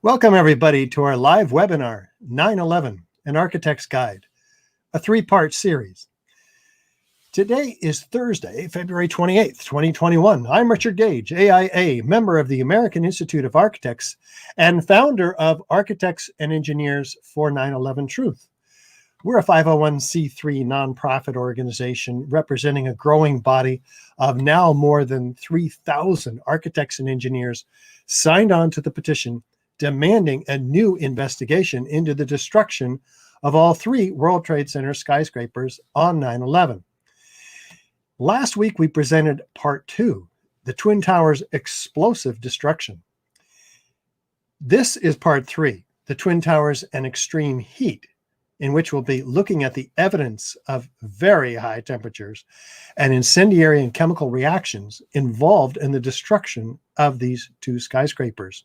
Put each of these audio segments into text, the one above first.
Welcome, everybody, to our live webinar, 9/11, An Architect's Guide, a three-part series. Today is Thursday, February 28th, 2021. I'm Richard Gage, AIA, member of the American Institute of Architects and founder of Architects and Engineers for 9/11 Truth. We're a 501c3 nonprofit organization representing a growing body of now more than 3,000 architects and engineers signed on to the petition demanding a new investigation into the destruction of all three World Trade Center skyscrapers on 9/11. Last week, we presented part two, the Twin Towers' explosive destruction. This is part three, the Twin Towers and extreme heat, in which we'll be looking at the evidence of very high temperatures and incendiary and chemical reactions involved in the destruction of these two skyscrapers.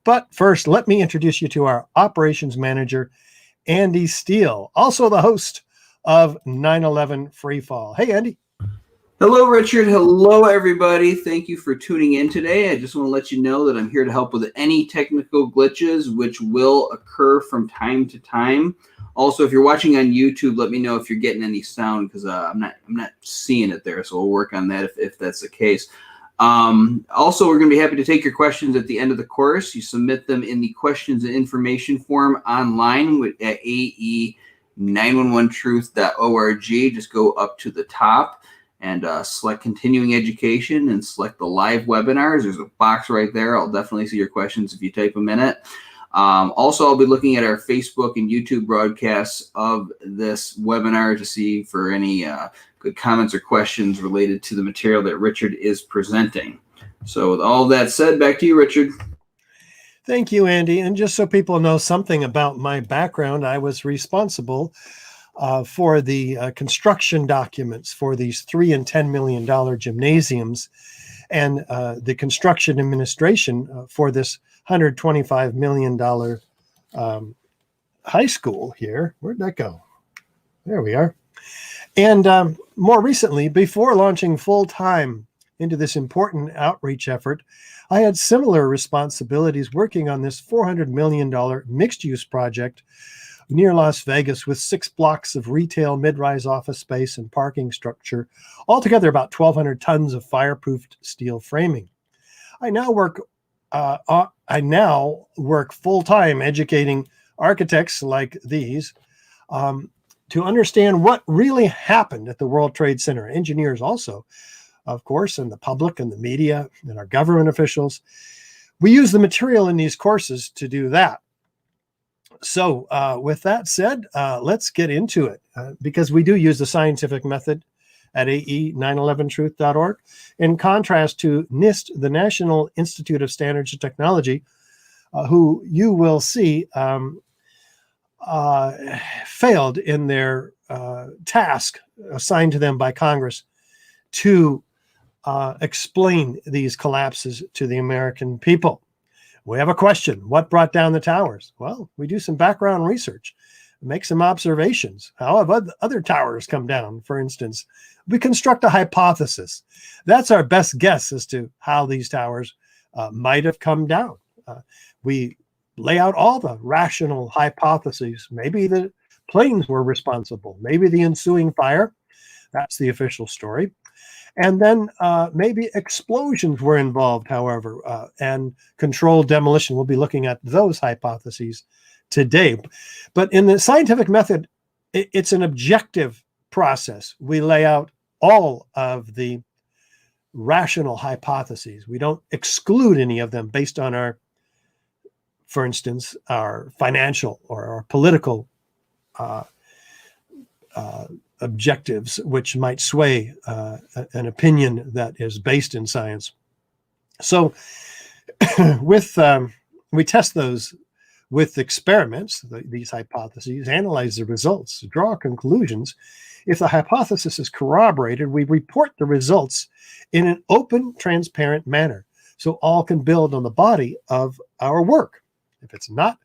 But first, let me introduce you to our operations manager, Andy Steele, also the host of 9/11 Freefall. Hey, Andy. Hello, Richard. Hello, everybody. Thank you for tuning in today. I just want to let you know that I'm here to help with any technical glitches which will occur from time to time. Also, if you're watching on YouTube, let me know if you're getting any sound because I'm not seeing it there. So we'll work on that if that's the case. Also, we're going to be happy to take your questions at the end of the course. You submit them in the questions and information form online at ae911truth.org. Just go up to the top and select continuing education and select the live webinars. There's a box right there. I'll definitely see your questions if you type them in it. Also, I'll be looking at our Facebook and YouTube broadcasts of this webinar to see for any good comments or questions related to the material that Richard is presenting. So with all that said, back to you, Richard. Thank you, Andy. And just so people know something about my background, I was responsible for the construction documents for these $3 and $10 million gymnasiums and the construction administration for this $125 million high school here. Where'd that go? There we are. And more recently, before launching full-time into this important outreach effort, I had similar responsibilities working on this $400 million mixed-use project near Las Vegas with 6 blocks of retail mid-rise office space and parking structure, altogether about 1,200 tons of fireproofed steel framing. I now work full-time educating architects like these to understand what really happened at the World Trade Center. Engineers also, of course, and the public and the media and our government officials. We use the material in these courses to do that. So with that said, let's get into it because we do use the scientific method at ae911truth.org. In contrast to NIST, the National Institute of Standards and Technology, who you will see failed in their task assigned to them by Congress to explain these collapses to the American people. We have a question. What brought down the towers? Well, we do some background research, make some observations. How have other towers come down, for instance? We construct a hypothesis. That's our best guess as to how these towers might have come down. We lay out all the rational hypotheses. Maybe the planes were responsible. Maybe the ensuing fire. That's the official story. And then maybe explosions were involved, however, and controlled demolition. We'll be looking at those hypotheses today. But in the scientific method, it's an objective process. We lay out all of the rational hypotheses. We don't exclude any of them based on our, for instance, our financial or our political objectives, which might sway an opinion that is based in science. So we test those with experiments, these hypotheses, analyze the results, draw conclusions. If the hypothesis is corroborated, we report the results in an open, transparent manner so all can build on the body of our work. If it's not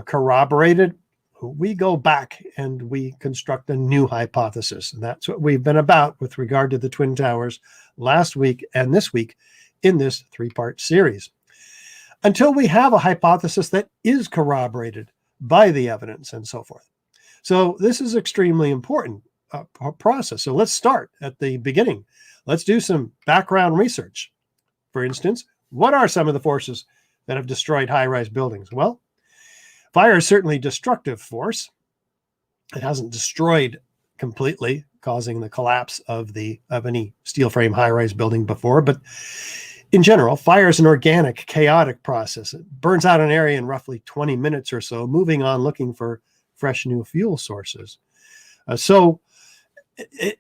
corroborated, we go back and we construct a new hypothesis. And that's what we've been about with regard to the Twin Towers last week and this week in this three-part series. until we have a hypothesis that is corroborated by the evidence and so forth. So this is extremely important process. So let's start at the beginning. Let's do some background research. For instance, what are some of the forces that have destroyed high-rise buildings? Well, fire is certainly a destructive force. It hasn't destroyed completely, causing the collapse of any steel frame high-rise building before, but in general, fire is an organic, chaotic process. It burns out an area in roughly 20 minutes or so, moving on looking for fresh new fuel sources. So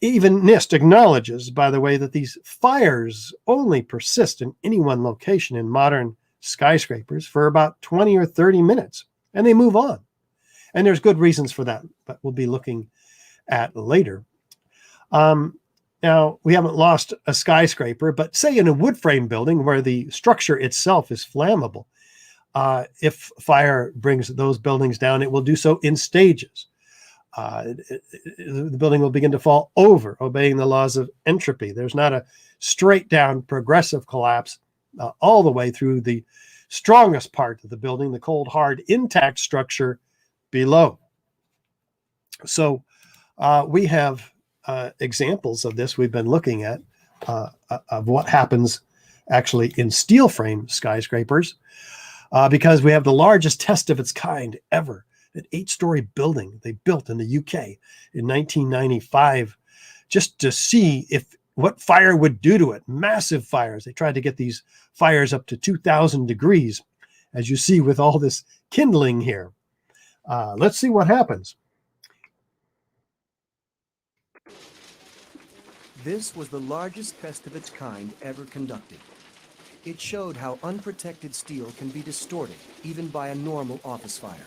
even NIST acknowledges, by the way, that these fires only persist in any one location in modern skyscrapers for about 20 or 30 minutes, and they move on. And there's good reasons for that, but we'll be looking at later. Now, we haven't lost a skyscraper, but say in a wood frame building where the structure itself is flammable, if fire brings those buildings down, it will do so in stages. The building will begin to fall over, obeying the laws of entropy. There's not a straight down progressive collapse all the way through the strongest part of the building, the cold, hard, intact structure below. So we have examples of this we've been looking at of what happens actually in steel frame skyscrapers because we have the largest test of its kind ever, an 8-story building they built in the UK in 1995 just to see what fire would do to it. Massive fires. They tried to get these fires up to 2,000 degrees, as you see with all this kindling here. Let's see what happens. This was the largest test of its kind ever conducted. It showed how unprotected steel can be distorted, even by a normal office fire.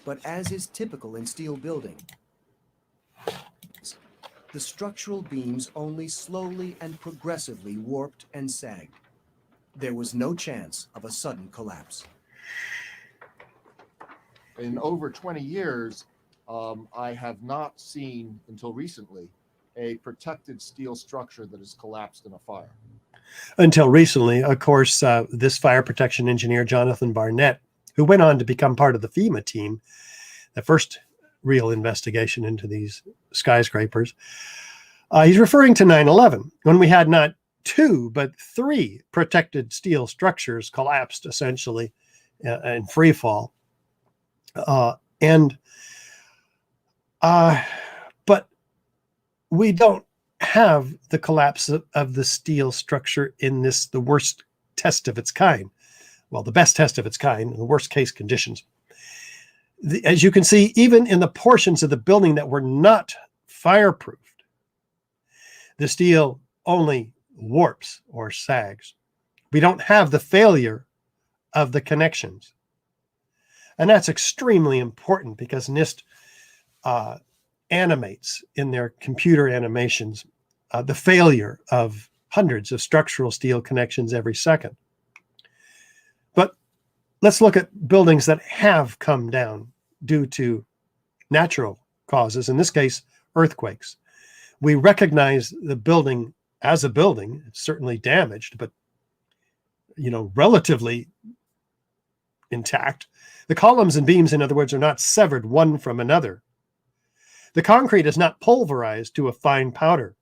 But as is typical in steel building, the structural beams only slowly and progressively warped and sagged. There was no chance of a sudden collapse. In over 20 years, I have not seen, until recently, a protected steel structure that has collapsed in a fire. Until recently, of course, this fire protection engineer, Jonathan Barnett, who went on to become part of the FEMA team, the first real investigation into these skyscrapers, he's referring to 9/11, when we had not 2, but 3 protected steel structures collapsed essentially in free fall. But we don't have the collapse of the steel structure in the worst test of its kind. Well, the best test of its kind, the worst case conditions. As you can see, even in the portions of the building that were not fireproofed, the steel only warps or sags. We don't have the failure of the connections. And that's extremely important because NIST animates in their computer animations the failure of hundreds of structural steel connections every second. But let's look at buildings that have come down due to natural causes, in this case, earthquakes. We recognize the building as a building. It's certainly damaged, but relatively intact. The columns and beams, in other words, are not severed one from another. The concrete is not pulverized to a fine powder,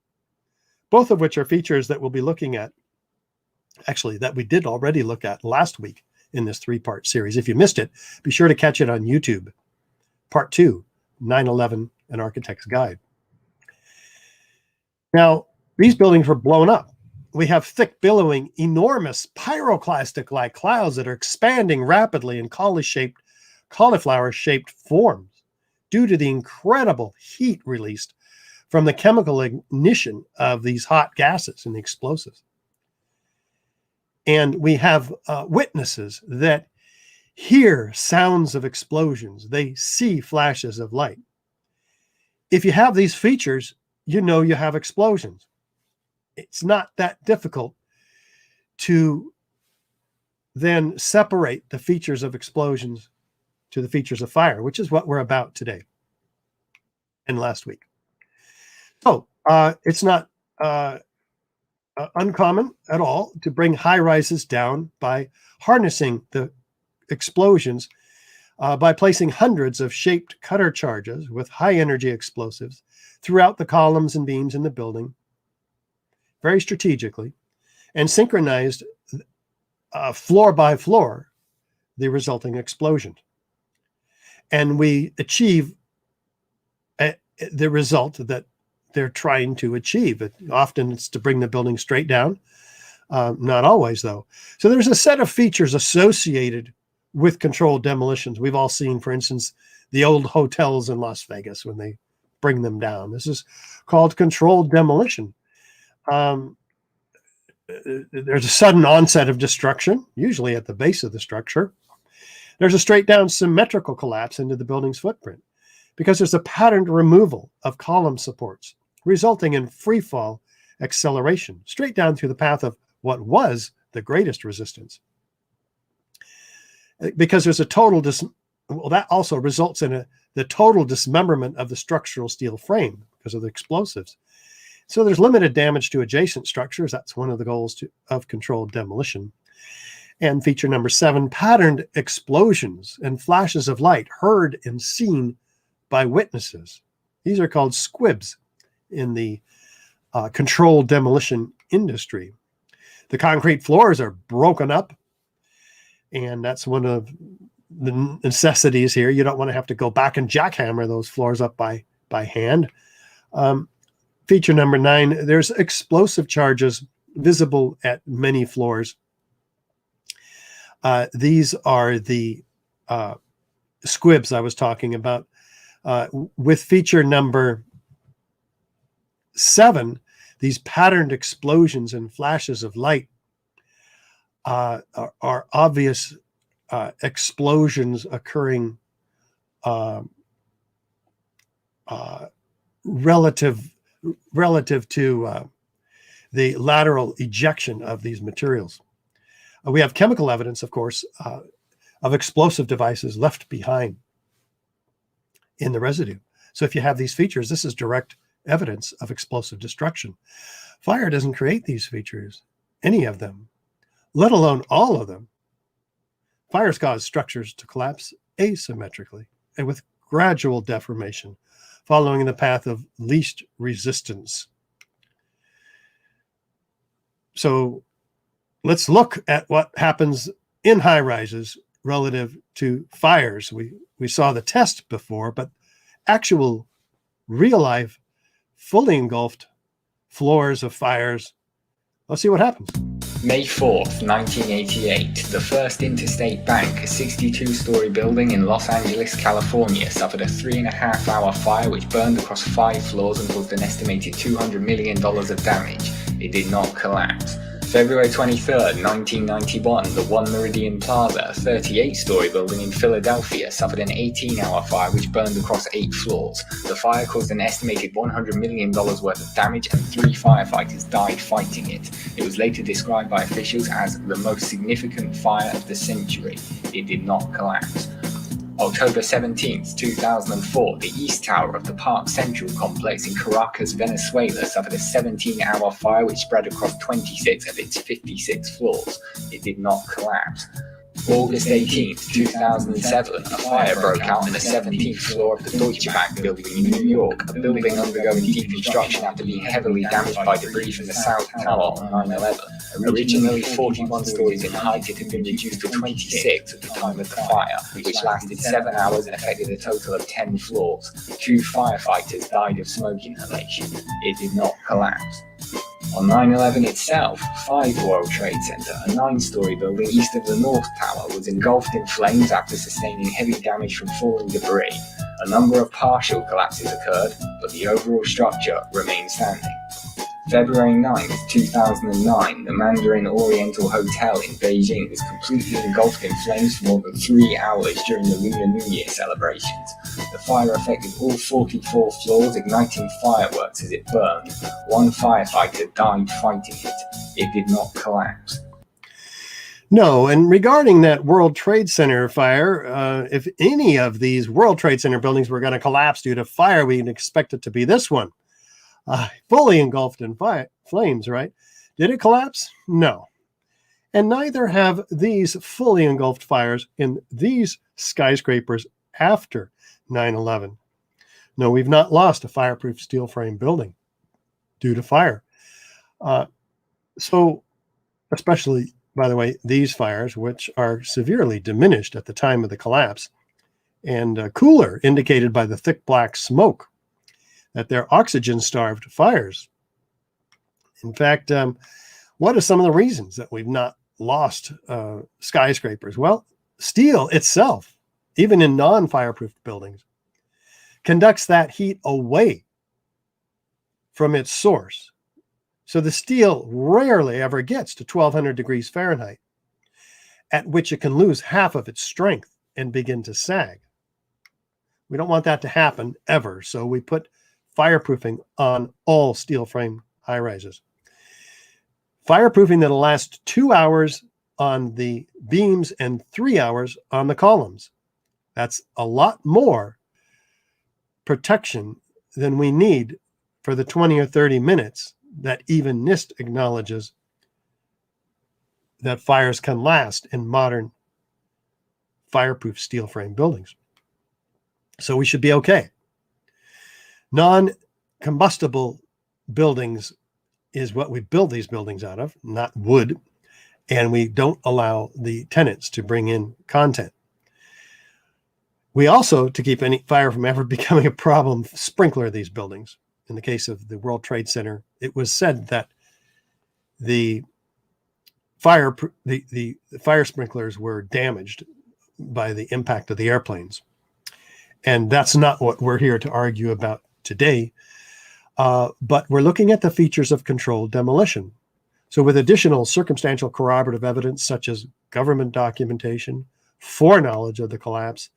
both of which are features that we'll be looking at, actually, that we did already look at last week in this 3-part series. If you missed it, be sure to catch it on YouTube. Part 2, 9/11, An Architect's Guide. Now, these buildings were blown up. We have thick, billowing, enormous pyroclastic-like clouds that are expanding rapidly in cauliflower-shaped forms due to the incredible heat released from the chemical ignition of these hot gases and the explosives. And we have witnesses that hear sounds of explosions. They see flashes of light. If you have these features, you know you have explosions. It's not that difficult to then separate the features of explosions to the features of fire, which is what we're about today and last week. So it's not uncommon at all to bring high rises down by harnessing the explosions by placing hundreds of shaped cutter charges with high energy explosives throughout the columns and beams in the building, very strategically, and synchronized floor by floor the resulting explosion. And we achieve the result that they're trying to achieve. Often it's to bring the building straight down. Not always, though. So there's a set of features associated with controlled demolitions. We've all seen, for instance, the old hotels in Las Vegas when they bring them down. This is called controlled demolition. There's a sudden onset of destruction, usually at the base of the structure. There's a straight down symmetrical collapse into the building's footprint because there's a patterned removal of column supports, resulting in free fall acceleration straight down through the path of what was the greatest resistance. Because there's a total that also results in the total dismemberment of the structural steel frame because of the explosives. So there's limited damage to adjacent structures. That's one of the goals of controlled demolition. And feature number 7, patterned explosions and flashes of light heard and seen by witnesses. These are called squibs in the controlled demolition industry. The concrete floors are broken up, and that's one of the necessities here. You don't want to have to go back and jackhammer those floors up by hand. Feature number 9, there's explosive charges visible at many floors. These are the squibs I was talking about. With feature number 7, these patterned explosions and flashes of light are obvious explosions occurring relative to the lateral ejection of these materials. We have chemical evidence, of course, of explosive devices left behind in the residue. So if you have these features, this is direct evidence of explosive destruction. Fire doesn't create these features, any of them, let alone all of them. Fires cause structures to collapse asymmetrically and with gradual deformation, following the path of least resistance. So let's look at what happens in high rises relative to fires. We saw the test before, but actual real life, fully engulfed floors of fires. Let's see what happens. May 4th, 1988, the First Interstate Bank, a 62-story building in Los Angeles, California, suffered a 3.5-hour fire which burned across 5 floors and caused an estimated $200 million of damage. It did not collapse. February 23rd, 1991, the One Meridian Plaza, a 38-story building in Philadelphia, suffered an 18-hour fire which burned across 8 floors. The fire caused an estimated $100 million worth of damage and 3 firefighters died fighting it. It was later described by officials as the most significant fire of the century. It did not collapse. October 17, 2004, the East Tower of the Park Central complex in Caracas, Venezuela suffered a 17-hour fire which spread across 26 of its 56 floors. It did not collapse. August 18, 2007, a fire broke out on the 17th floor of the Deutsche Bank building in New York, a building undergoing deconstruction after being heavily damaged by debris from the South Tower on 9/11. Originally 41 stories in height, it had been reduced to 26 at the time of the fire, which lasted 7 hours and affected a total of 10 floors. 2 firefighters died of smoke inhalation. It did not collapse. On 9/11 itself, 5 World Trade Center, a 9-story building east of the North Tower, was engulfed in flames after sustaining heavy damage from falling debris. A number of partial collapses occurred, but the overall structure remained standing. February 9, 2009, the Mandarin Oriental Hotel in Beijing was completely engulfed in flames for more than 3 hours during the Lunar New Year celebrations. The fire affected all 44 floors, igniting fireworks as it burned. 1 firefighter died fighting it. It did not collapse. No, and regarding that World Trade Center fire, if any of these World Trade Center buildings were going to collapse due to fire, we'd expect it to be this one. Fully engulfed in flames, right? Did it collapse? No. And neither have these fully engulfed fires in these skyscrapers after 9/11. No, we've not lost a fireproof steel frame building due to fire. So, especially, by the way, these fires, which are severely diminished at the time of the collapse, and cooler, indicated by the thick black smoke, that they're oxygen-starved fires. In fact, what are some of the reasons that we've not lost skyscrapers? Well, steel itself, even in non-fireproof buildings, conducts that heat away from its source. So the steel rarely ever gets to 1200 degrees Fahrenheit, at which it can lose half of its strength and begin to sag. We don't want that to happen ever, so we put fireproofing on all steel frame high-rises. Fireproofing that'll last 2 hours on the beams and 3 hours on the columns. That's a lot more protection than we need for the 20 or 30 minutes that even NIST acknowledges that fires can last in modern fireproof steel frame buildings. So we should be okay. Non-combustible buildings is what we build these buildings out of, not wood, and we don't allow the tenants to bring in content. We also, to keep any fire from ever becoming a problem, sprinkler these buildings. In the case of the World Trade Center, it was said that the fire sprinklers were damaged by the impact of the airplanes. And that's not what we're here to argue about today. But we're looking at the features of controlled demolition. So with additional circumstantial corroborative evidence, such as government documentation, foreknowledge of the collapse,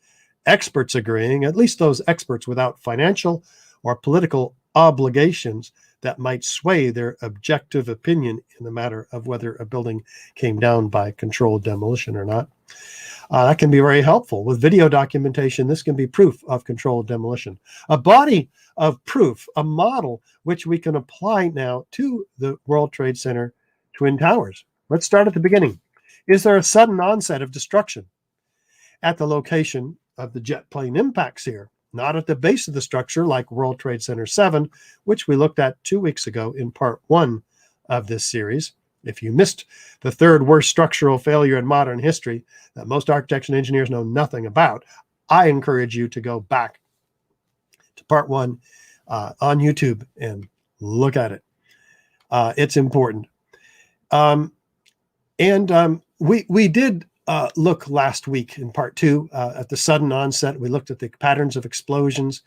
experts agreeing, at least those experts without financial or political obligations that might sway their objective opinion in the matter of whether a building came down by controlled demolition or not. That can be very helpful. With video documentation, this can be proof of controlled demolition. A body of proof, a model which we can apply now to the World Trade Center Twin Towers. Let's start at the beginning. Is there a sudden onset of destruction at the location of the jet plane impacts here? Not at the base of the structure like World Trade Center 7, which we looked at 2 weeks ago in part 1 of this series. If you missed the third worst structural failure in modern history that most architects and engineers know nothing about, I encourage you to go back to part 1 on YouTube and look at it. It's important. We did look last week in part 2 at the sudden onset. We looked at the patterns of explosions,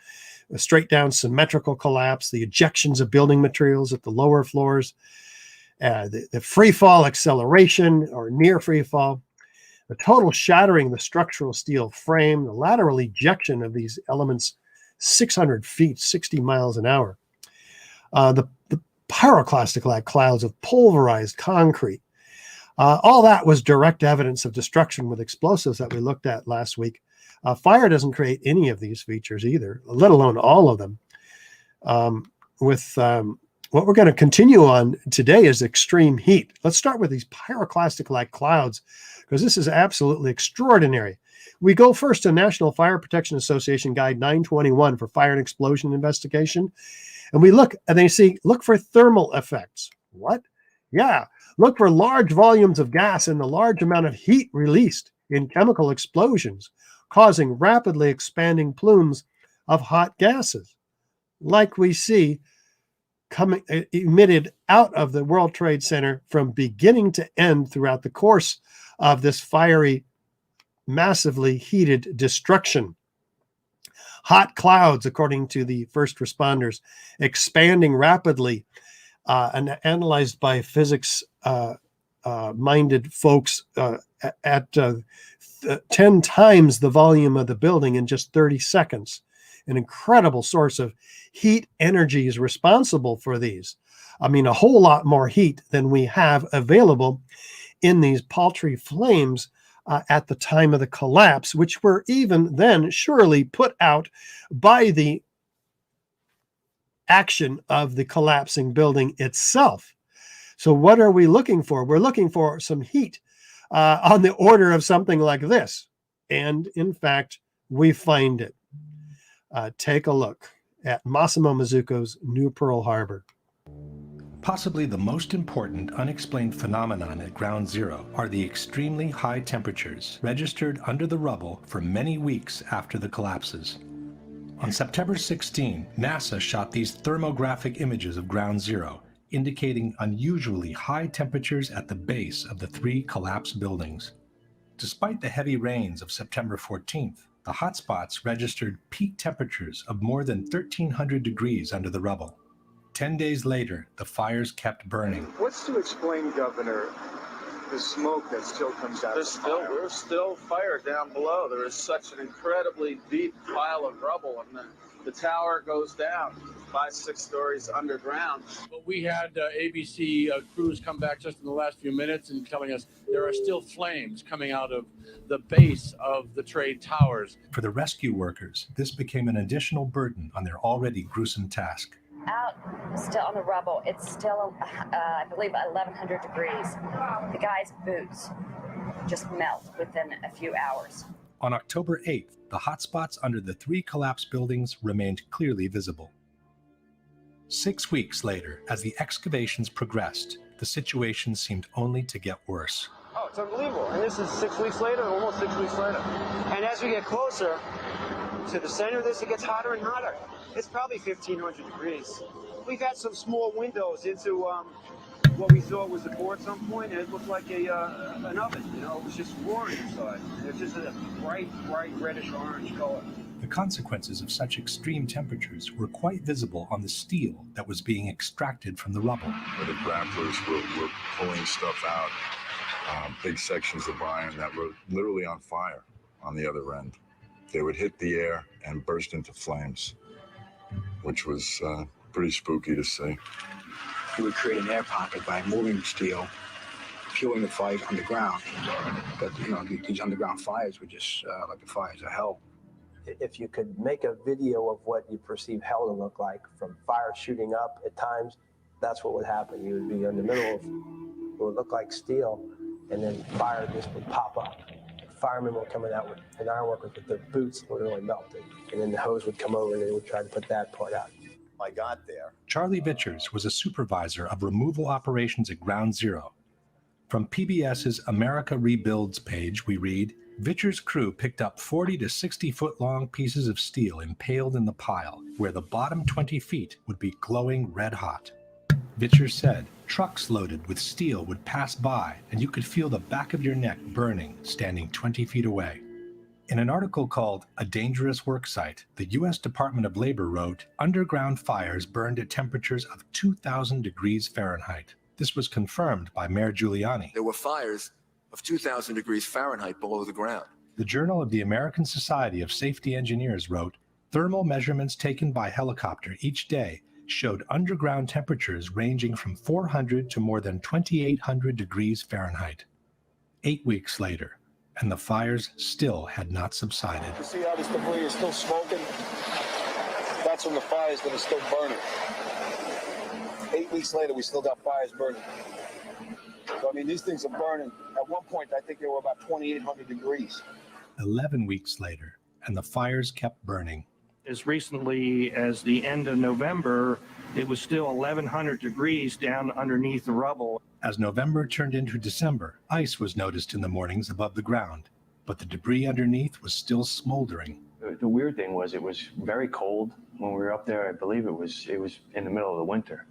a straight down symmetrical collapse, the ejections of building materials at the lower floors, the free fall acceleration or near free fall, the total shattering of the structural steel frame, the lateral ejection of these elements 600 feet, 60 miles an hour, the pyroclastic-like clouds of pulverized concrete. All that was direct evidence of destruction with explosives that we looked at last week. Fire doesn't create any of these features either, let alone all of them. What we're going to continue on today is extreme heat. Let's start with these pyroclastic-like clouds, because this is absolutely extraordinary. We go first to National Fire Protection Association Guide 921 for fire and explosion investigation. And we look, and they see, look for thermal effects. What? Yeah, look for large volumes of gas and the large amount of heat released in chemical explosions, causing rapidly expanding plumes of hot gases, like we see coming emitted out of the World Trade Center from beginning to end throughout the course of this fiery, massively heated destruction. Hot clouds, according to the first responders, expanding rapidly and analyzed by physics minded folks at 10 times the volume of the building in just 30 seconds. An incredible source of heat energy is responsible for these. I mean, a whole lot more heat than we have available in these paltry flames at the time of the collapse, which were even then surely put out by the action of the collapsing building itself. So what are we looking for? We're looking for some heat on the order of something like this. And in fact, we find it. Take a look at Massimo Mazzucco's New Pearl Harbor. Possibly the most important unexplained phenomenon at Ground Zero are the extremely high temperatures registered under the rubble for many weeks after the collapses. On September 16, NASA shot these thermographic images of Ground Zero, indicating unusually high temperatures at the base of the 3 collapsed buildings. Despite the heavy rains of September 14th, the hotspots registered peak temperatures of more than 1,300 degrees under the rubble. 10 days later, the fires kept burning. What's to explain, Governor, the smoke that still comes out? There's still fire down below. There is such an incredibly deep pile of rubble, and the tower goes down 5-6 stories underground. But we had ABC crews come back just in the last few minutes and telling us there are still flames coming out of the base of the trade towers. For the rescue workers, this became an additional burden on their already gruesome task. Out still on the rubble, it's still, I believe, 1,100 degrees. The guy's boots just melt within a few hours. On October 8th, the hotspots under the 3 collapsed buildings remained clearly visible. 6 weeks later, as the excavations progressed, the situation seemed only to get worse. Oh, it's unbelievable. And this is 6 weeks later, almost 6 weeks later. And as we get closer to the center of this, it gets hotter and hotter. It's probably 1,500 degrees. We've had some small windows into what we thought was a board at some point, and it looked like an oven. You know, it was just roaring inside. It's just a bright reddish orange color. The consequences of such extreme temperatures were quite visible on the steel that was being extracted from the rubble. The grapplers were pulling stuff out, big sections of iron that were literally on fire on the other end. They would hit the air and burst into flames, which was pretty spooky to see. You would create an air pocket by moving steel, fueling the fires underground. But, you know, these underground fires were just like the fires of hell. If you could make a video of what you perceive hell to look like, from fire shooting up at times, that's what would happen. You would be in the middle of what would look like steel, and then fire just would pop up. Firemen were coming out and ironworkers with their boots literally melting. And then the hose would come over and they would try to put that part out. I got there. Charlie Vichers was a supervisor of removal operations at Ground Zero. From PBS's America Rebuilds page, we read, Vichers' crew picked up 40 to 60-foot-long pieces of steel impaled in the pile, where the bottom 20 feet would be glowing red hot. Vichers said, trucks loaded with steel would pass by, and you could feel the back of your neck burning, standing 20 feet away. In an article called A Dangerous Work Site, the U.S. Department of Labor wrote, underground fires burned at temperatures of 2,000 degrees Fahrenheit. This was confirmed by Mayor Giuliani. There were fires of 2,000 degrees Fahrenheit below the ground. The Journal of the American Society of Safety Engineers wrote, thermal measurements taken by helicopter each day showed underground temperatures ranging from 400 to more than 2,800 degrees Fahrenheit. 8 weeks later, and the fires still had not subsided. You see how this debris is still smoking? That's from the fires that are still burning. 8 weeks later, we still got fires burning. So, I mean, these things are burning. At one point, I think they were about 2,800 degrees. 11 weeks later, and the fires kept burning. As recently as the end of November, it was still 1,100 degrees down underneath the rubble. As November turned into December, ice was noticed in the mornings above the ground, but the debris underneath was still smoldering. The weird thing was it was very cold when we were up there. I believe it was in the middle of the winter,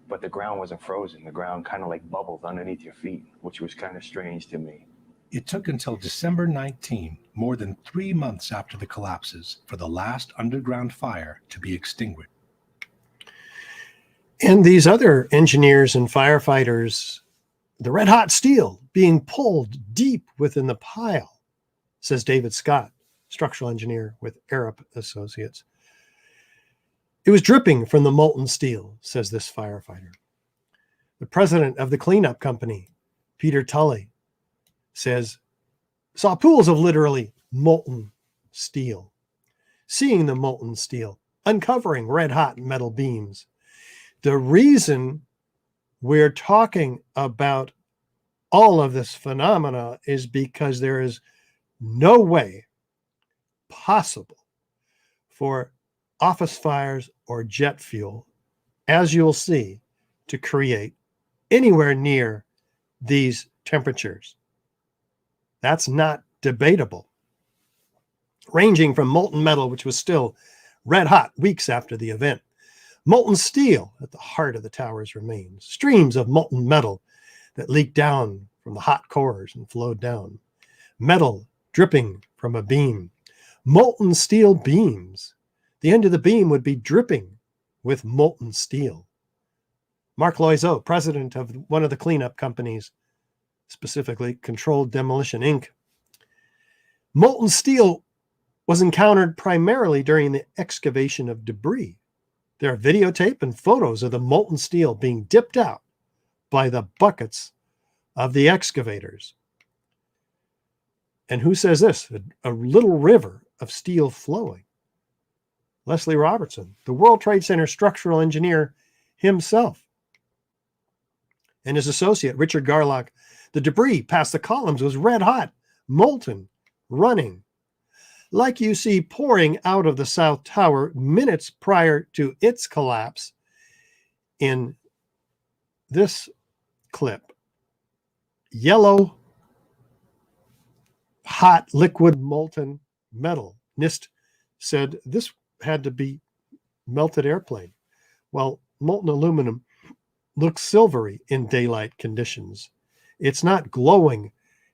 but the ground wasn't frozen. The ground kind of like bubbled underneath your feet, which was kind of strange to me. It took until December 19, more than 3 months after the collapses, for the last underground fire to be extinguished. And these other engineers and firefighters, the red hot steel being pulled deep within the pile, says David Scott, structural engineer with Arup Associates. It was dripping from the molten steel, says this firefighter. The president of the cleanup company, Peter Tully, says, saw pools of literally molten steel. Seeing the molten steel, uncovering red hot metal beams. The reason we're talking about all of this phenomena is because there is no way possible for office fires or jet fuel, as you'll see, to create anywhere near these temperatures. That's not debatable. Ranging from molten metal, which was still red hot weeks after the event, molten steel at the heart of the tower's remains, streams of molten metal that leaked down from the hot cores and flowed down, metal dripping from a beam, molten steel beams. The end of the beam would be dripping with molten steel. Mark Loiseau, president of one of the cleanup companies, specifically Controlled Demolition, Inc. Molten steel was encountered primarily during the excavation of debris. There are videotape and photos of the molten steel being dipped out by the buckets of the excavators. And who says this? A little river of steel flowing. Leslie Robertson, the World Trade Center structural engineer himself, and his associate, Richard Garlock. The debris past the columns was red hot, molten, running, like you see pouring out of the South Tower minutes prior to its collapse in this clip. Yellow, hot, liquid, molten metal. NIST said this had to be melted airplane. Well, molten aluminum looks silvery in daylight conditions. It's not glowing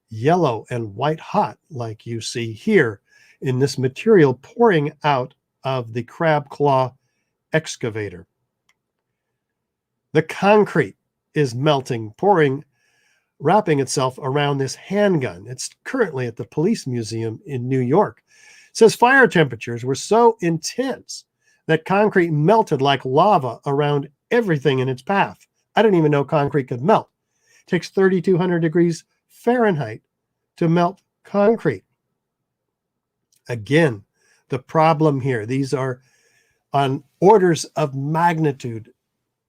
yellow and white hot like you see here in this material pouring out of the crab claw excavator. The concrete is melting, pouring, wrapping itself around this handgun. It's currently at the Police Museum in New York. It says fire temperatures were so intense that concrete melted like lava around everything in its path. I didn't even know concrete could melt. It takes 3,200 degrees Fahrenheit to melt concrete. Again, the problem here, these are on orders of magnitude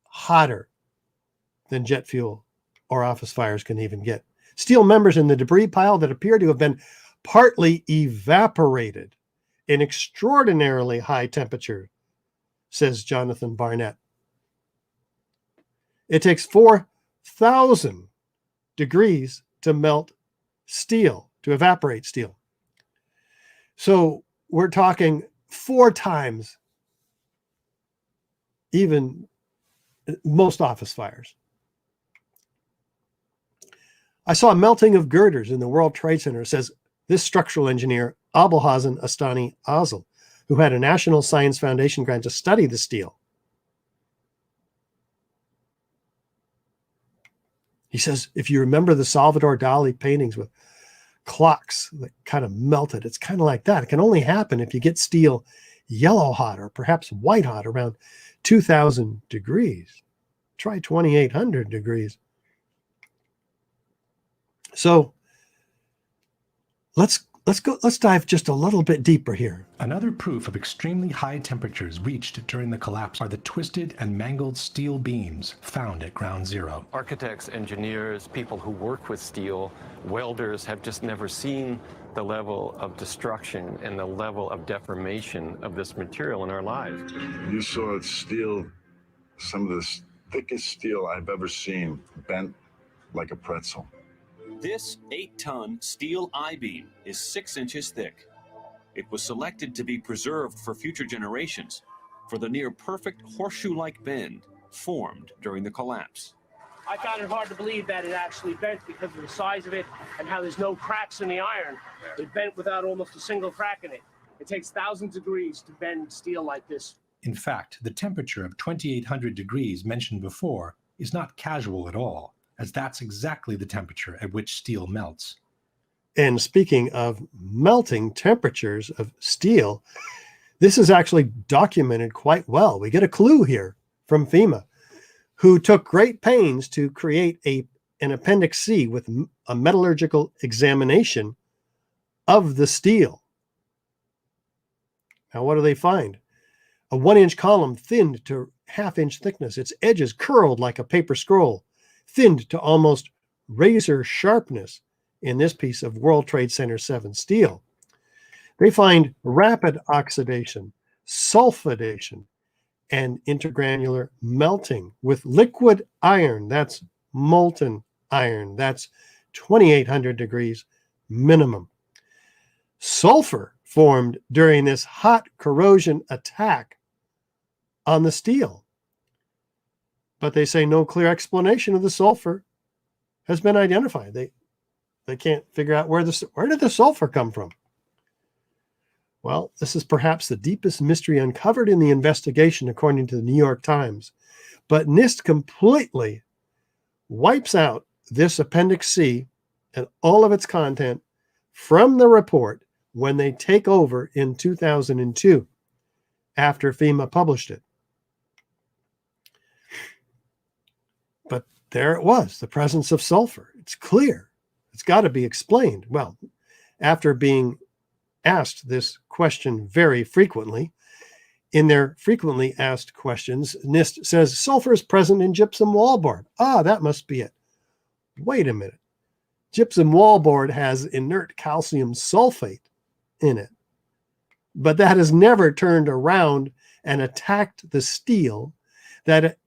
hotter than jet fuel or office fires can even get. Steel members in the debris pile that appear to have been partly evaporated in extraordinarily high temperature, says Jonathan Barnett. It takes 4,000 degrees to melt steel, to evaporate steel. So we're talking 4 times even most office fires. I saw a melting of girders in the World Trade Center, says this structural engineer, Abelhazen Astani Azel, who had a National Science Foundation grant to study the steel. He says, if you remember the Salvador Dali paintings with clocks that kind of melted, it's kind of like that. It can only happen if you get steel yellow hot or perhaps white hot around 2,000 degrees. Try 2,800 degrees. So let's dive just a little bit deeper here. Another proof of extremely high temperatures reached during the collapse are the twisted and mangled steel beams found at ground zero. Architects, engineers, people who work with steel, welders have just never seen the level of destruction and the level of deformation of this material in our lives. You saw steel, some of the thickest steel I've ever seen, bent like a pretzel. This 8-ton steel I-beam is 6 inches thick. It was selected to be preserved for future generations for the near-perfect horseshoe-like bend formed during the collapse. I found it hard to believe that it actually bent because of the size of it and how there's no cracks in the iron. It bent without almost a single crack in it. It takes thousands of degrees to bend steel like this. In fact, the temperature of 2,800 degrees mentioned before is not casual at all, as that's exactly the temperature at which steel melts. And speaking of melting temperatures of steel, this is actually documented quite well. We get a clue here from FEMA, who took great pains to create an Appendix C with a metallurgical examination of the steel. Now, what do they find? A 1-inch column thinned to 1/2-inch thickness, its edges curled like a paper scroll, thinned to almost razor sharpness in this piece of World Trade Center 7 steel. They find rapid oxidation, sulfidation, and intergranular melting with liquid iron. That's molten iron. That's 2,800 degrees minimum. Sulfur formed during this hot corrosion attack on the steel. But they say no clear explanation of the sulfur has been identified. They can't figure out where did the sulfur come from? Well, this is perhaps the deepest mystery uncovered in the investigation, according to the New York Times. But NIST completely wipes out this Appendix C and all of its content from the report when they take over in 2002, after FEMA published it. But there it was, the presence of sulfur. It's clear. It's got to be explained. Well, after being asked this question very frequently, in their frequently asked questions, NIST says sulfur is present in gypsum wallboard. Ah, that must be it. Wait a minute. Gypsum wallboard has inert calcium sulfate in it, but that has never turned around and attacked the steel that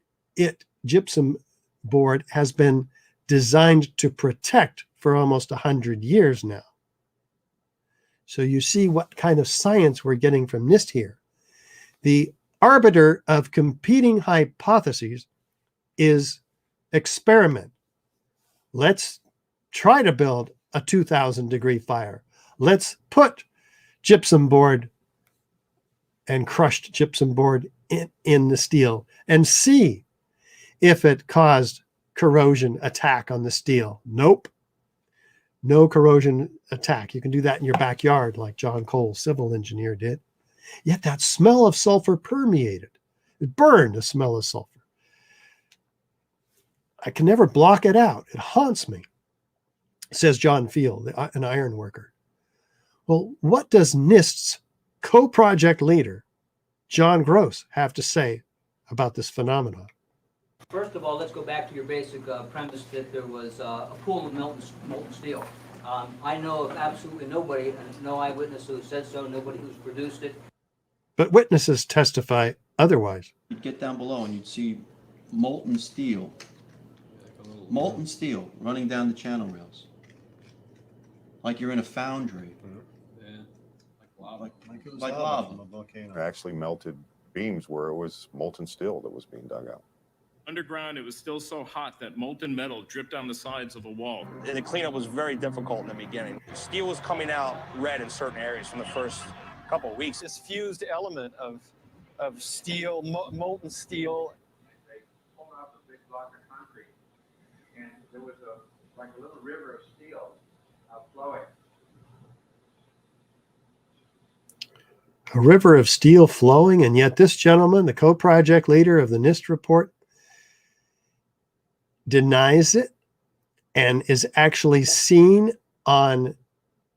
gypsum board has been designed to protect for almost 100 years now. So you see what kind of science we're getting from NIST here. The arbiter of competing hypotheses is experiment. Let's try to build a 2,000 degree fire. Let's put gypsum board and crushed gypsum board in the steel and see if it caused corrosion attack on the steel. Nope. No corrosion attack. You can do that in your backyard like John Cole, civil engineer, did. Yet that smell of sulfur permeated. It burned, the smell of sulfur. I can never block it out. It haunts me, says John Field, an iron worker. Well, what does NIST's co-project leader, John Gross, have to say about this phenomenon? First of all, let's go back to your basic premise that there was a pool of molten steel. I know of absolutely nobody, and no eyewitness who said so, nobody who's produced it. But witnesses testify otherwise. You'd get down below and you'd see molten steel running down the channel rails. Like you're in a foundry. Like lava. Actually melted beams where it was molten steel that was being dug out. Underground, it was still so hot that molten metal dripped down the sides of the wall. And the cleanup was very difficult in the beginning. Steel was coming out red in certain areas from the first couple of weeks. This fused element of steel, molten steel. They pulled out the big block of concrete, and there was like a little river of steel flowing. A river of steel flowing, and yet this gentleman, the co-project leader of the NIST report, denies it and is actually seen on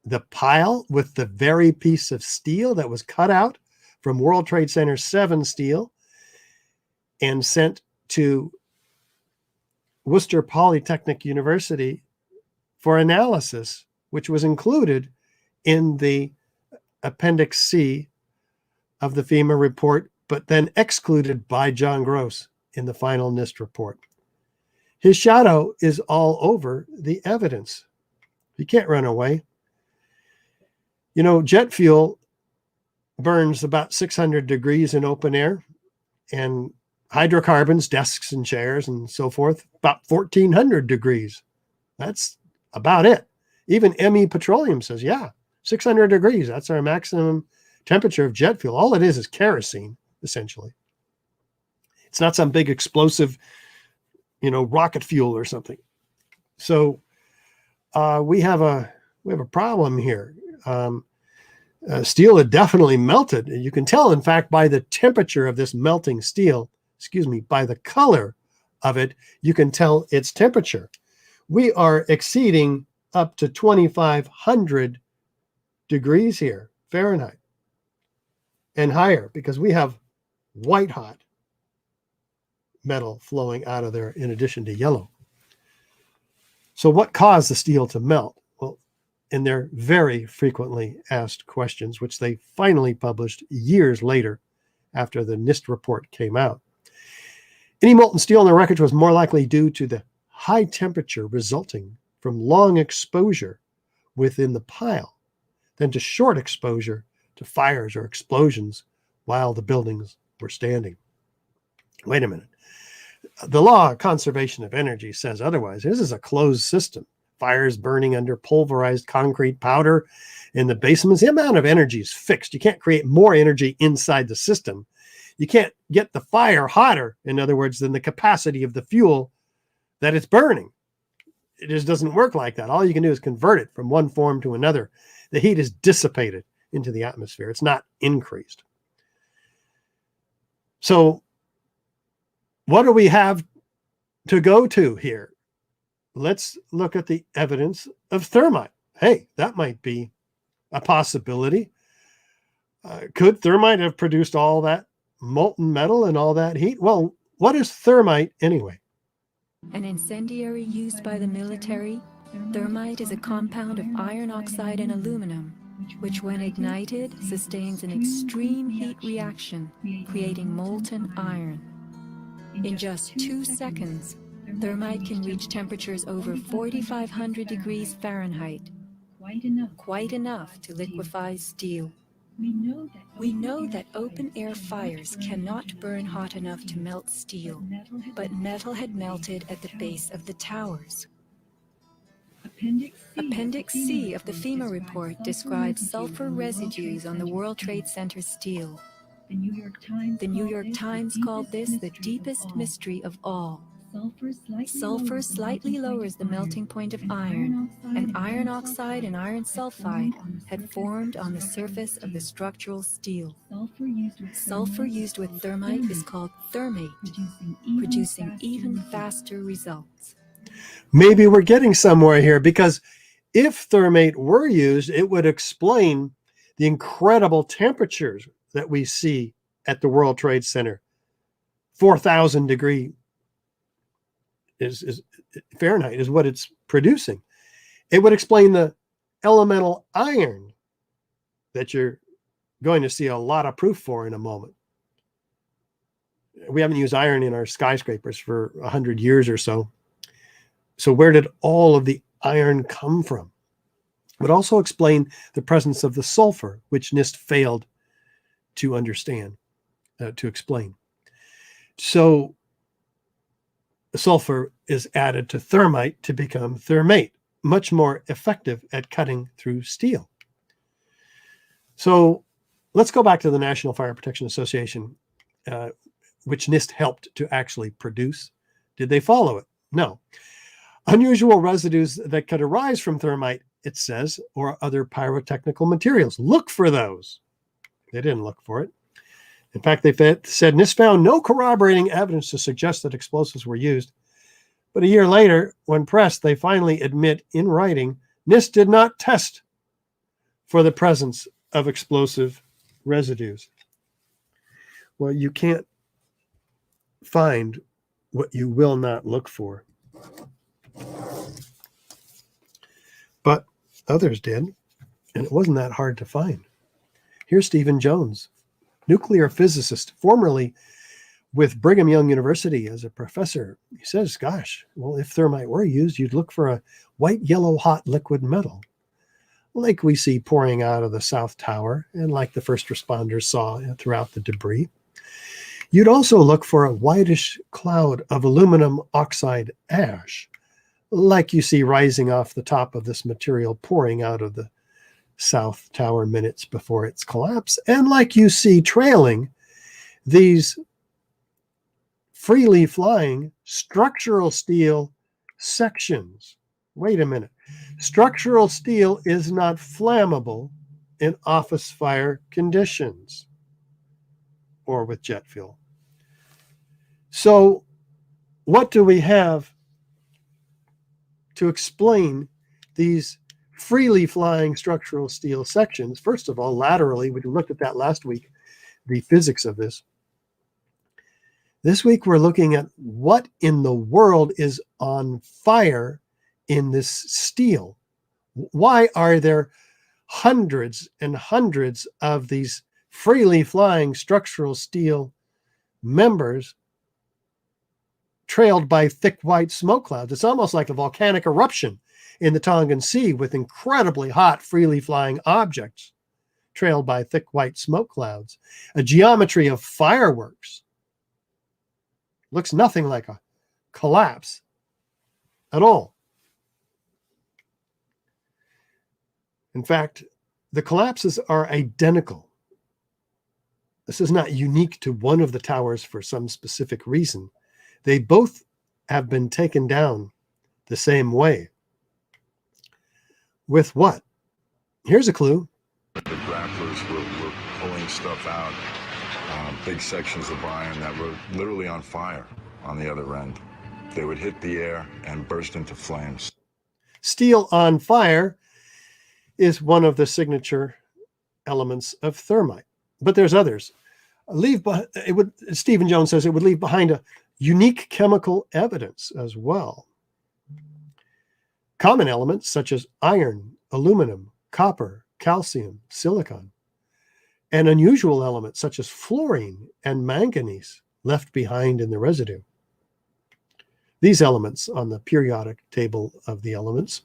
the pile with the very piece of steel that was cut out from World Trade Center 7 steel and sent to Worcester Polytechnic University for analysis, which was included in the Appendix C of the FEMA report, but then excluded by John Gross in the final NIST report. His shadow is all over the evidence. He can't run away. You know, jet fuel burns about 600 degrees in open air, and hydrocarbons, desks and chairs and so forth, about 1,400 degrees. That's about it. Even ME Petroleum says, yeah, 600 degrees. That's our maximum temperature of jet fuel. All it is kerosene, essentially. It's not some big explosive, rocket fuel or something. So we have a problem here. Steel had definitely melted. You can tell, in fact, by the temperature of this melting steel, by the color of it, you can tell its temperature. We are exceeding up to 2,500 degrees here, Fahrenheit, and higher, because we have white hot metal flowing out of there in addition to yellow. So what caused the steel to melt? Well, in their very frequently asked questions, which they finally published years later after the NIST report came out, any molten steel in the wreckage was more likely due to the high temperature resulting from long exposure within the pile than to short exposure to fires or explosions while the buildings were standing. Wait a minute. The law of conservation of energy says otherwise. This is a closed system. Fires burning under pulverized concrete powder in the basements. The amount of energy is fixed. You can't create more energy inside the system. You can't get the fire hotter, in other words, than the capacity of the fuel that it's burning. It just doesn't work like that. All you can do is convert it from one form to another. The heat is dissipated into the atmosphere. It's not increased. So what do we have to go to here? Let's look at the evidence of thermite. Hey, that might be a possibility. Could thermite have produced all that molten metal and all that heat? Well, what is thermite anyway? An incendiary used by the military, thermite is a compound of iron oxide and aluminum, which when ignited sustains an extreme heat reaction, creating molten iron. In just 2 seconds, thermite can reach temperatures over 4,500 degrees Fahrenheit, quite enough to liquefy steel. We know that open-air fires cannot burn hot enough to melt steel, but metal had melted at the base of the towers. Appendix C of the FEMA report describes sulfur residues on the World Trade Center steel. The New York Times called this the deepest mystery of all. Sulfur slightly lowers the melting point of iron, and iron oxide and iron sulfide had formed on the surface of the structural steel. Sulfur used with thermite is called thermate, producing even faster results. Maybe we're getting somewhere here, because if thermate were used, it would explain the incredible temperatures that we see at the World Trade Center. 4,000 degree is Fahrenheit is what it's producing. It would explain the elemental iron that you're going to see a lot of proof for in a moment. We haven't used iron in our skyscrapers for 100 years or so. So where did all of the iron come from? It would also explain the presence of the sulfur, which NIST failed to understand, to explain. So sulfur is added to thermite to become thermate, much more effective at cutting through steel. So let's go back to the National Fire Protection Association, which NIST helped to actually produce. Did they follow it? No. Unusual residues that could arise from thermite, it says, or other pyrotechnical materials. Look for those. They didn't look for it. In fact, they said NIST found no corroborating evidence to suggest that explosives were used. But a year later, when pressed, they finally admit in writing, NIST did not test for the presence of explosive residues. Well, you can't find what you will not look for. But others did, and it wasn't that hard to find. Here's Stephen Jones, nuclear physicist, formerly with Brigham Young University as a professor. He says, gosh, well, if thermite were used, you'd look for a white, yellow, hot liquid metal, like we see pouring out of the South Tower and like the first responders saw throughout the debris. You'd also look for a whitish cloud of aluminum oxide ash, like you see rising off the top of this material pouring out of the South Tower minutes before its collapse, and like you see trailing these freely flying structural steel sections. Wait a minute. Structural steel is not flammable in office fire conditions or with jet fuel. So what do we have to explain these freely flying structural steel sections? First of all, laterally, we looked at that last week, the physics of this. This week, we're looking at what in the world is on fire in this steel? Why are there hundreds and hundreds of these freely flying structural steel members trailed by thick white smoke clouds? It's almost like a volcanic eruption in the Tongan Sea with incredibly hot, freely flying objects trailed by thick white smoke clouds. A geometry of fireworks. Looks nothing like a collapse at all. In fact, the collapses are identical. This is not unique to one of the towers for some specific reason. They both have been taken down the same way. With what? Here's a clue. The grapplers were pulling stuff out, big sections of iron that were literally on fire on the other end. They would hit the air and burst into flames. Steel on fire is one of the signature elements of thermite, but there's others. Stephen Jones says it would leave behind a unique chemical evidence as well. Common elements such as iron, aluminum, copper, calcium, silicon, and unusual elements such as fluorine and manganese left behind in the residue. These elements on the periodic table of the elements.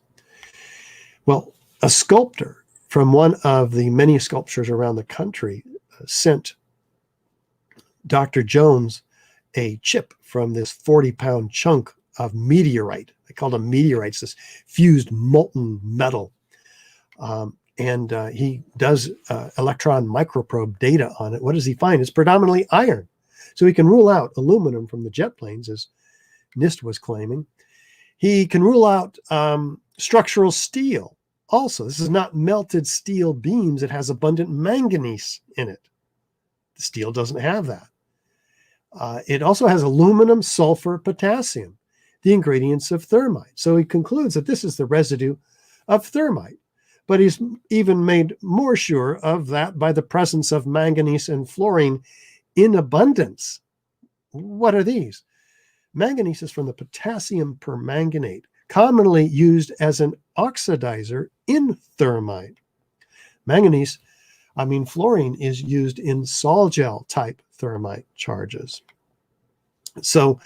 Well, a sculptor from one of the many sculptures around the country sent Dr. Jones a chip from this 40-pound chunk of meteorite. They called them meteorites, this fused molten metal. And he does electron microprobe data on it. What does he find? It's predominantly iron. So he can rule out aluminum from the jet planes, as NIST was claiming. He can rule out structural steel. Also, this is not melted steel beams. It has abundant manganese in it. The steel doesn't have that. It also has aluminum, sulfur, potassium, the ingredients of thermite. So he concludes that this is the residue of thermite. But he's even made more sure of that by the presence of manganese and fluorine in abundance. What are these? Manganese is from the potassium permanganate, commonly used as an oxidizer in thermite. Fluorine is used in sol-gel type thermite charges. So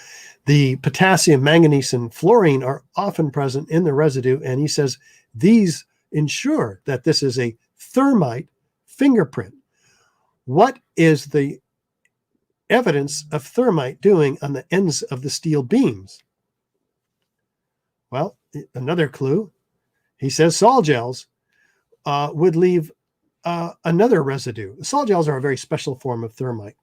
the potassium, manganese, and fluorine are often present in the residue, and he says these ensure that this is a thermite fingerprint. What is the evidence of thermite doing on the ends of the steel beams? Well, another clue. He says sol gels would leave another residue. Sol gels are a very special form of thermite.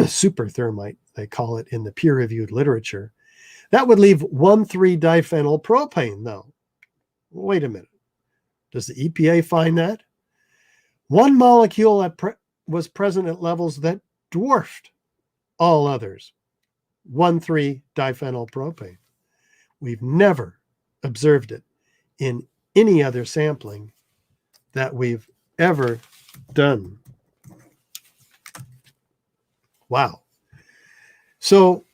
Super thermite, they call it in the peer-reviewed literature. That would leave 1,3-diphenyl propane, though. Wait a minute. Does the EPA find that? One molecule was present at levels that dwarfed all others. 1,3-diphenyl propane. We've never observed it in any other sampling that we've ever done. Wow. So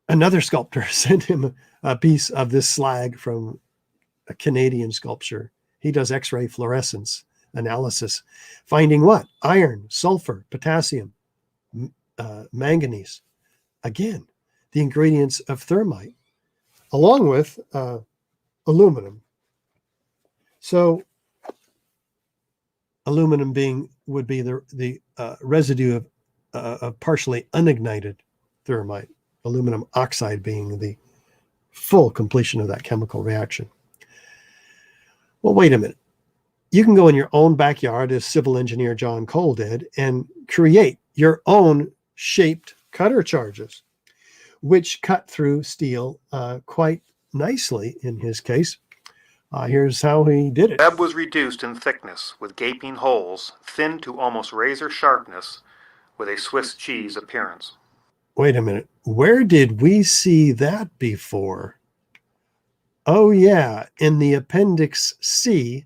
another sculptor sent him a piece of this slag from a Canadian sculpture. He does X-ray fluorescence analysis, finding what? Iron, sulfur, potassium, manganese. Again, the ingredients of thermite, along with aluminum. So aluminum would be the residue of partially unignited thermite, aluminum oxide being the full completion of that chemical reaction. Well, wait a minute. You can go in your own backyard, as civil engineer John Cole did, and create your own shaped cutter charges, which cut through steel quite nicely in his case. Here's how he did it. The web was reduced in thickness with gaping holes, thinned to almost razor sharpness, with a Swiss cheese appearance. Wait a minute. Where did we see that before? Oh, yeah, in the Appendix C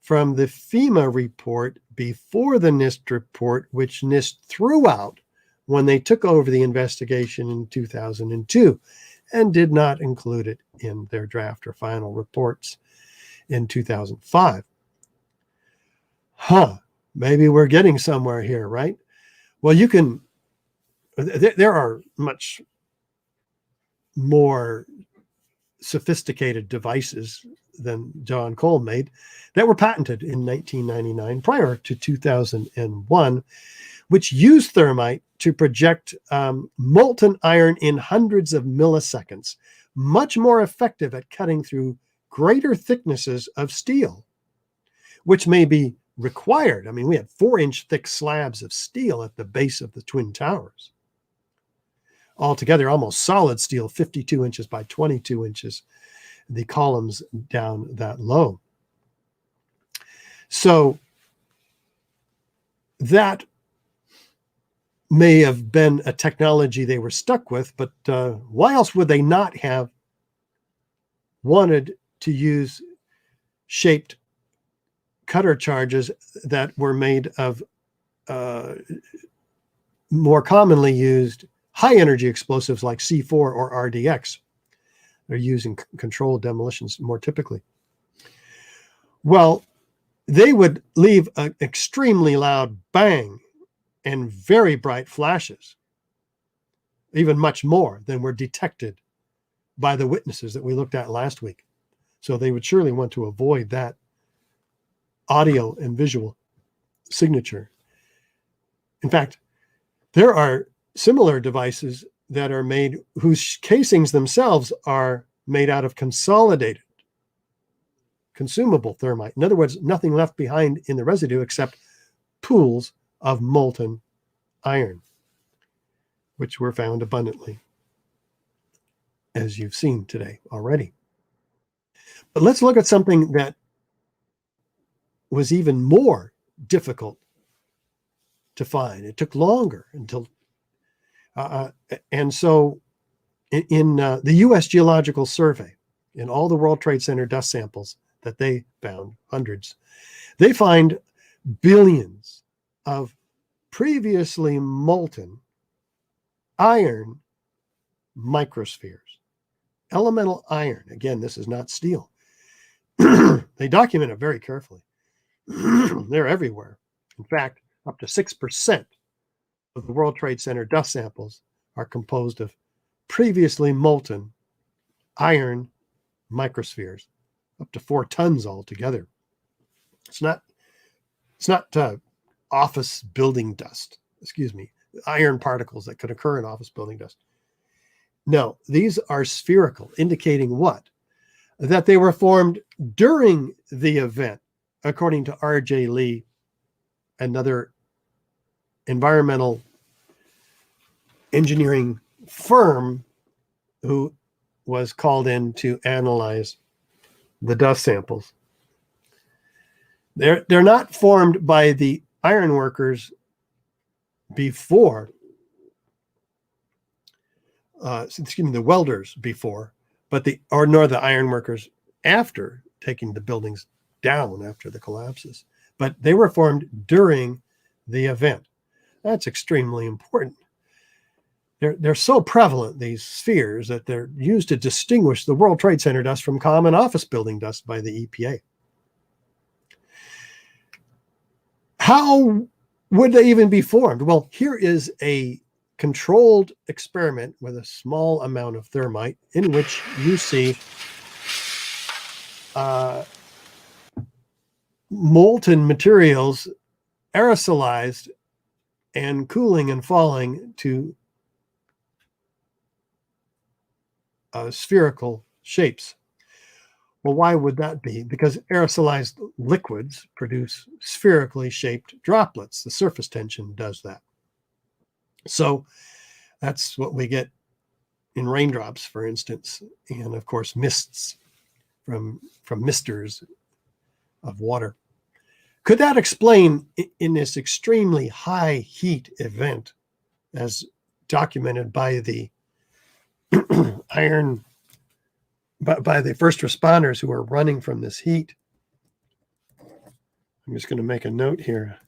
from the FEMA report before the NIST report, which NIST threw out when they took over the investigation in 2002. and did not include it in their draft or final reports in 2005. Maybe we're getting somewhere here, right? Well, there are much more sophisticated devices than John Cole made that were patented in 1999 prior to 2001, which use thermite to project molten iron in hundreds of milliseconds, much more effective at cutting through greater thicknesses of steel, which may be required. I mean, we had 4-inch thick slabs of steel at the base of the Twin Towers. Altogether, almost solid steel, 52 inches by 22 inches, the columns down that low. So that may have been a technology they were stuck with, but why else would they not have wanted to use shaped cutter charges that were made of more commonly used high energy explosives like C4 or RDX? They're used in controlled demolitions more typically. Well, they would leave an extremely loud bang and very bright flashes, even much more than were detected by the witnesses that we looked at last week. So they would surely want to avoid that audio and visual signature. In fact, there are similar devices that are made whose casings themselves are made out of consolidated, consumable thermite. In other words, nothing left behind in the residue except pools of molten iron, which were found abundantly, as you've seen today already. But let's look at something that was even more difficult to find. It took longer until, and so in the U.S. Geological Survey, in all the World Trade Center dust samples that they found, hundreds, they find billions of previously molten iron microspheres. Elemental iron. Again, this is not steel. They document it very carefully. They're everywhere. In fact, up to 6% of the World Trade Center dust samples are composed of previously molten iron microspheres, up to 4 tons altogether. It's not office building dust, iron particles that could occur in office building dust. No, these are spherical, indicating what? That they were formed during the event, according to R.J. Lee, another environmental engineering firm who was called in to analyze the dust samples. They're not formed by the iron workers before, the welders before, nor the iron workers after taking the buildings down after the collapses, but they were formed during the event. That's extremely important. They're so prevalent, these spheres, that they're used to distinguish the World Trade Center dust from common office building dust by the EPA. How would they even be formed? Well, here is a controlled experiment with a small amount of thermite in which you see molten materials aerosolized and cooling and falling to spherical shapes. Well, why would that be? Because aerosolized liquids produce spherically shaped droplets. The surface tension does that. So that's what we get in raindrops, for instance, and of course mists from misters of water. Could that explain, in this extremely high heat event, as documented by the by the first responders who are running from this heat? I'm just going to make a note here.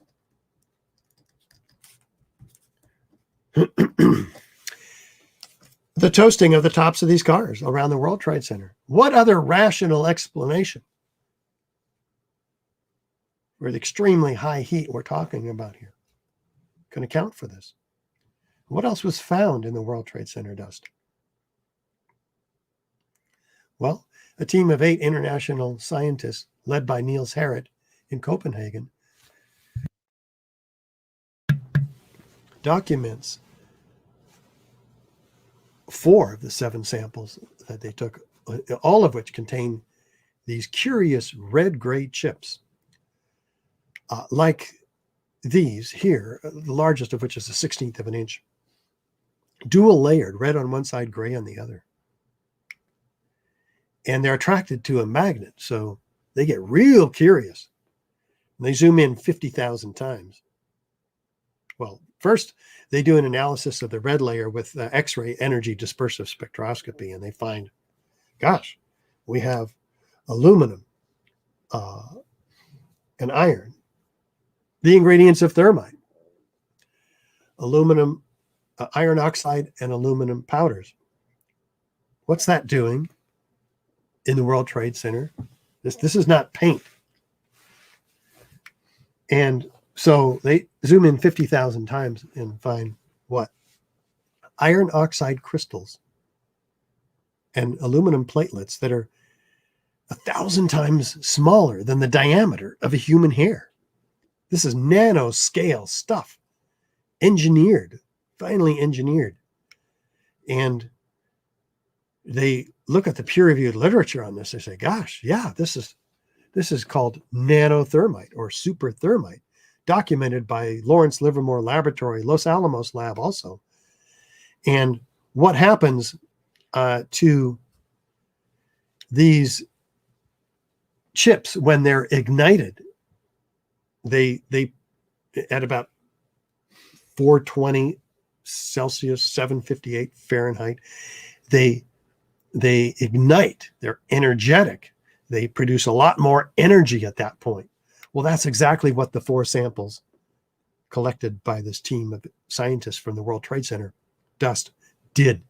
the toasting of the tops of these cars around the World Trade Center. What other rational explanation for the extremely high heat we're talking about here can account for this? What else was found in the World Trade Center dust? Well, a team of 8 international scientists led by Niels Harrit in Copenhagen documents 4 of the 7 samples that they took, all of which contain these curious red-gray chips, like these here, the largest of which is a 1/16 of an inch, dual layered, red on one side, gray on the other. And they're attracted to a magnet, so they get real curious. And they zoom in 50,000 times. Well, first, they do an analysis of the red layer with X-ray energy dispersive spectroscopy, and they find, gosh, we have aluminum and iron, the ingredients of thermite, aluminum, iron oxide, and aluminum powders. What's that doing in the World Trade Center? This is not paint. And so they zoom in 50,000 times and find what? Iron oxide crystals and aluminum platelets that are 1,000 times smaller than the diameter of a human hair. This is nanoscale stuff, engineered, finely engineered. And they look at the peer-reviewed literature on this. They say, gosh, yeah, this is called nano-thermite or super thermite, documented by Lawrence Livermore Laboratory, Los Alamos Lab also. And what happens to these chips when they're ignited, they at about 420 Celsius, 758 Fahrenheit, they ignite, they're energetic. They produce a lot more energy at that point. Well, that's exactly what the 4 samples collected by this team of scientists from the World Trade Center dust did.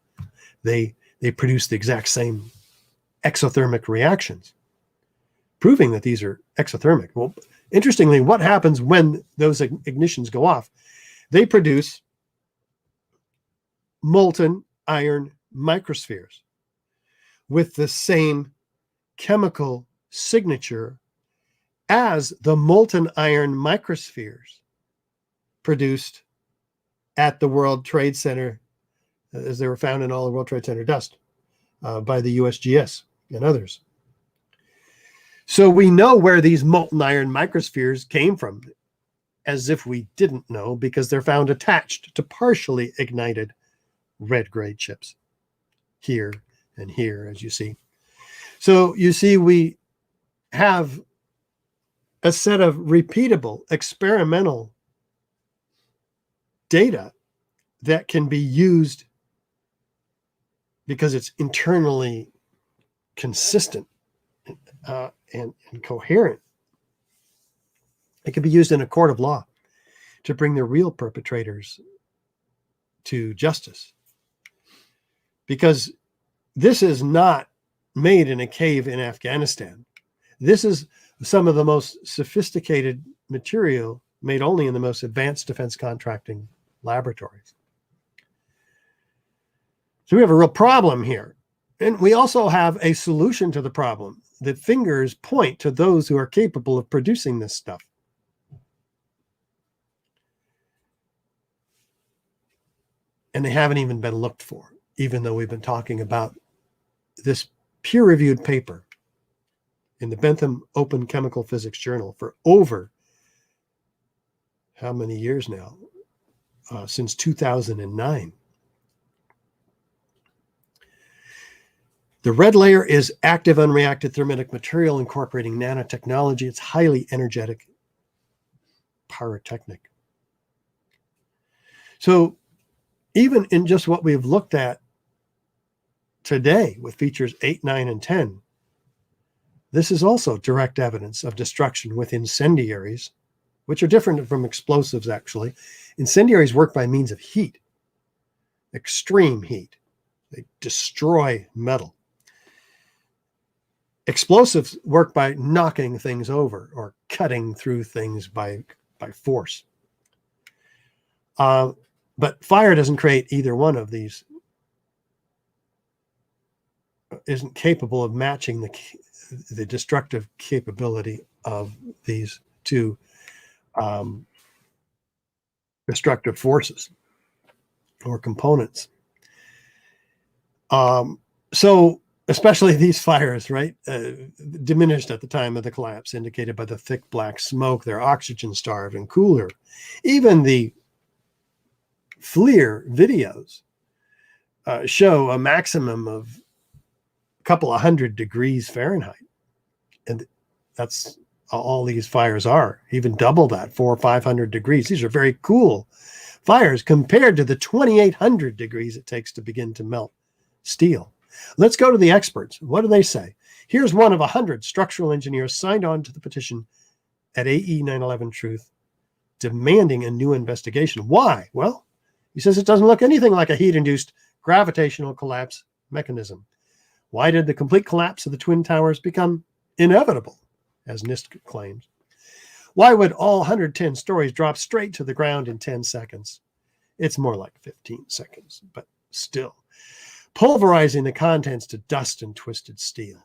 They produced the exact same exothermic reactions, proving that these are exothermic. Well, interestingly, what happens when those ignitions go off? They produce molten iron microspheres with the same chemical signature as the molten iron microspheres produced at the World Trade Center, as they were found in all the World Trade Center dust by the USGS and others. So we know where these molten iron microspheres came from, as if we didn't know, because they're found attached to partially ignited red-gray chips here and here, as you see. So you see, we have a set of repeatable experimental data that can be used because it's internally consistent and coherent. It can be used in a court of law to bring the real perpetrators to justice. Because this is not made in a cave in Afghanistan. This is some of the most sophisticated material made only in the most advanced defense contracting laboratories. So we have a real problem here. And we also have a solution to the problem. The fingers point to those who are capable of producing this stuff. And they haven't even been looked for, even though we've been talking about this peer-reviewed paper in the Bentham Open Chemical Physics Journal for over how many years now? Since 2009. The red layer is active unreacted thermitic material incorporating nanotechnology. It's highly energetic, pyrotechnic. So even in just what we've looked at today with features 8, 9, and 10, this is also direct evidence of destruction with incendiaries, which are different from explosives, actually. Incendiaries work by means of heat, extreme heat. They destroy metal. Explosives work by knocking things over or cutting through things by force. But fire doesn't create either one of these, isn't capable of matching the destructive capability of these two destructive forces or components. So especially these fires, right, diminished at the time of the collapse, indicated by the thick black smoke. They're oxygen starved and cooler. Even the FLIR videos show a maximum of a couple of 100 degrees Fahrenheit. And that's all these fires are, even double that, 400 or 500 degrees. These are very cool fires compared to the 2,800 degrees it takes to begin to melt steel. Let's go to the experts. What do they say? Here's one of 100 structural engineers signed on to the petition at AE 9/11 Truth, demanding a new investigation. Why? Well, he says it doesn't look anything like a heat-induced gravitational collapse mechanism. Why did the complete collapse of the Twin Towers become inevitable, as NIST claims? Why would all 110 stories drop straight to the ground in 10 seconds? It's more like 15 seconds, but still. Pulverizing the contents to dust and twisted steel.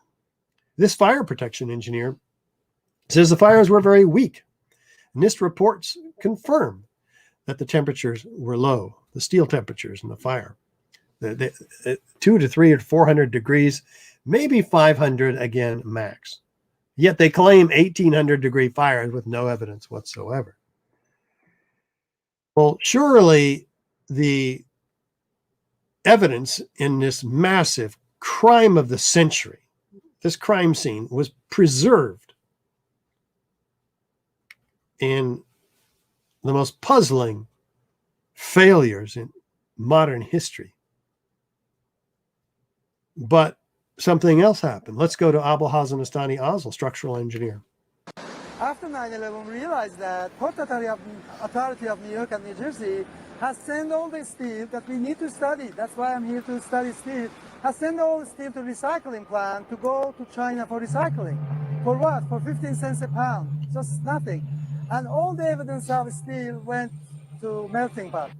This fire protection engineer says the fires were very weak. NIST reports confirm that the temperatures were low, the steel temperatures in the fire. The 200 to 300 or 400 degrees, maybe 500 again max. Yet they claim 1,800 degree fires with no evidence whatsoever. Well, surely the evidence in this massive crime of the century, this crime scene, was preserved in the most puzzling failures in modern history. But something else happened. Let's go to Abul Hassan Astani Azal, structural engineer. After 9/11, we realized that Port Authority of New York and New Jersey has sent all the steel that we need to study. That's why I'm here to study steel. Has sent all the steel to recycling plant to go to China for recycling. For what? For 15 cents a pound. Just nothing. And all the evidence of steel went to melting pot.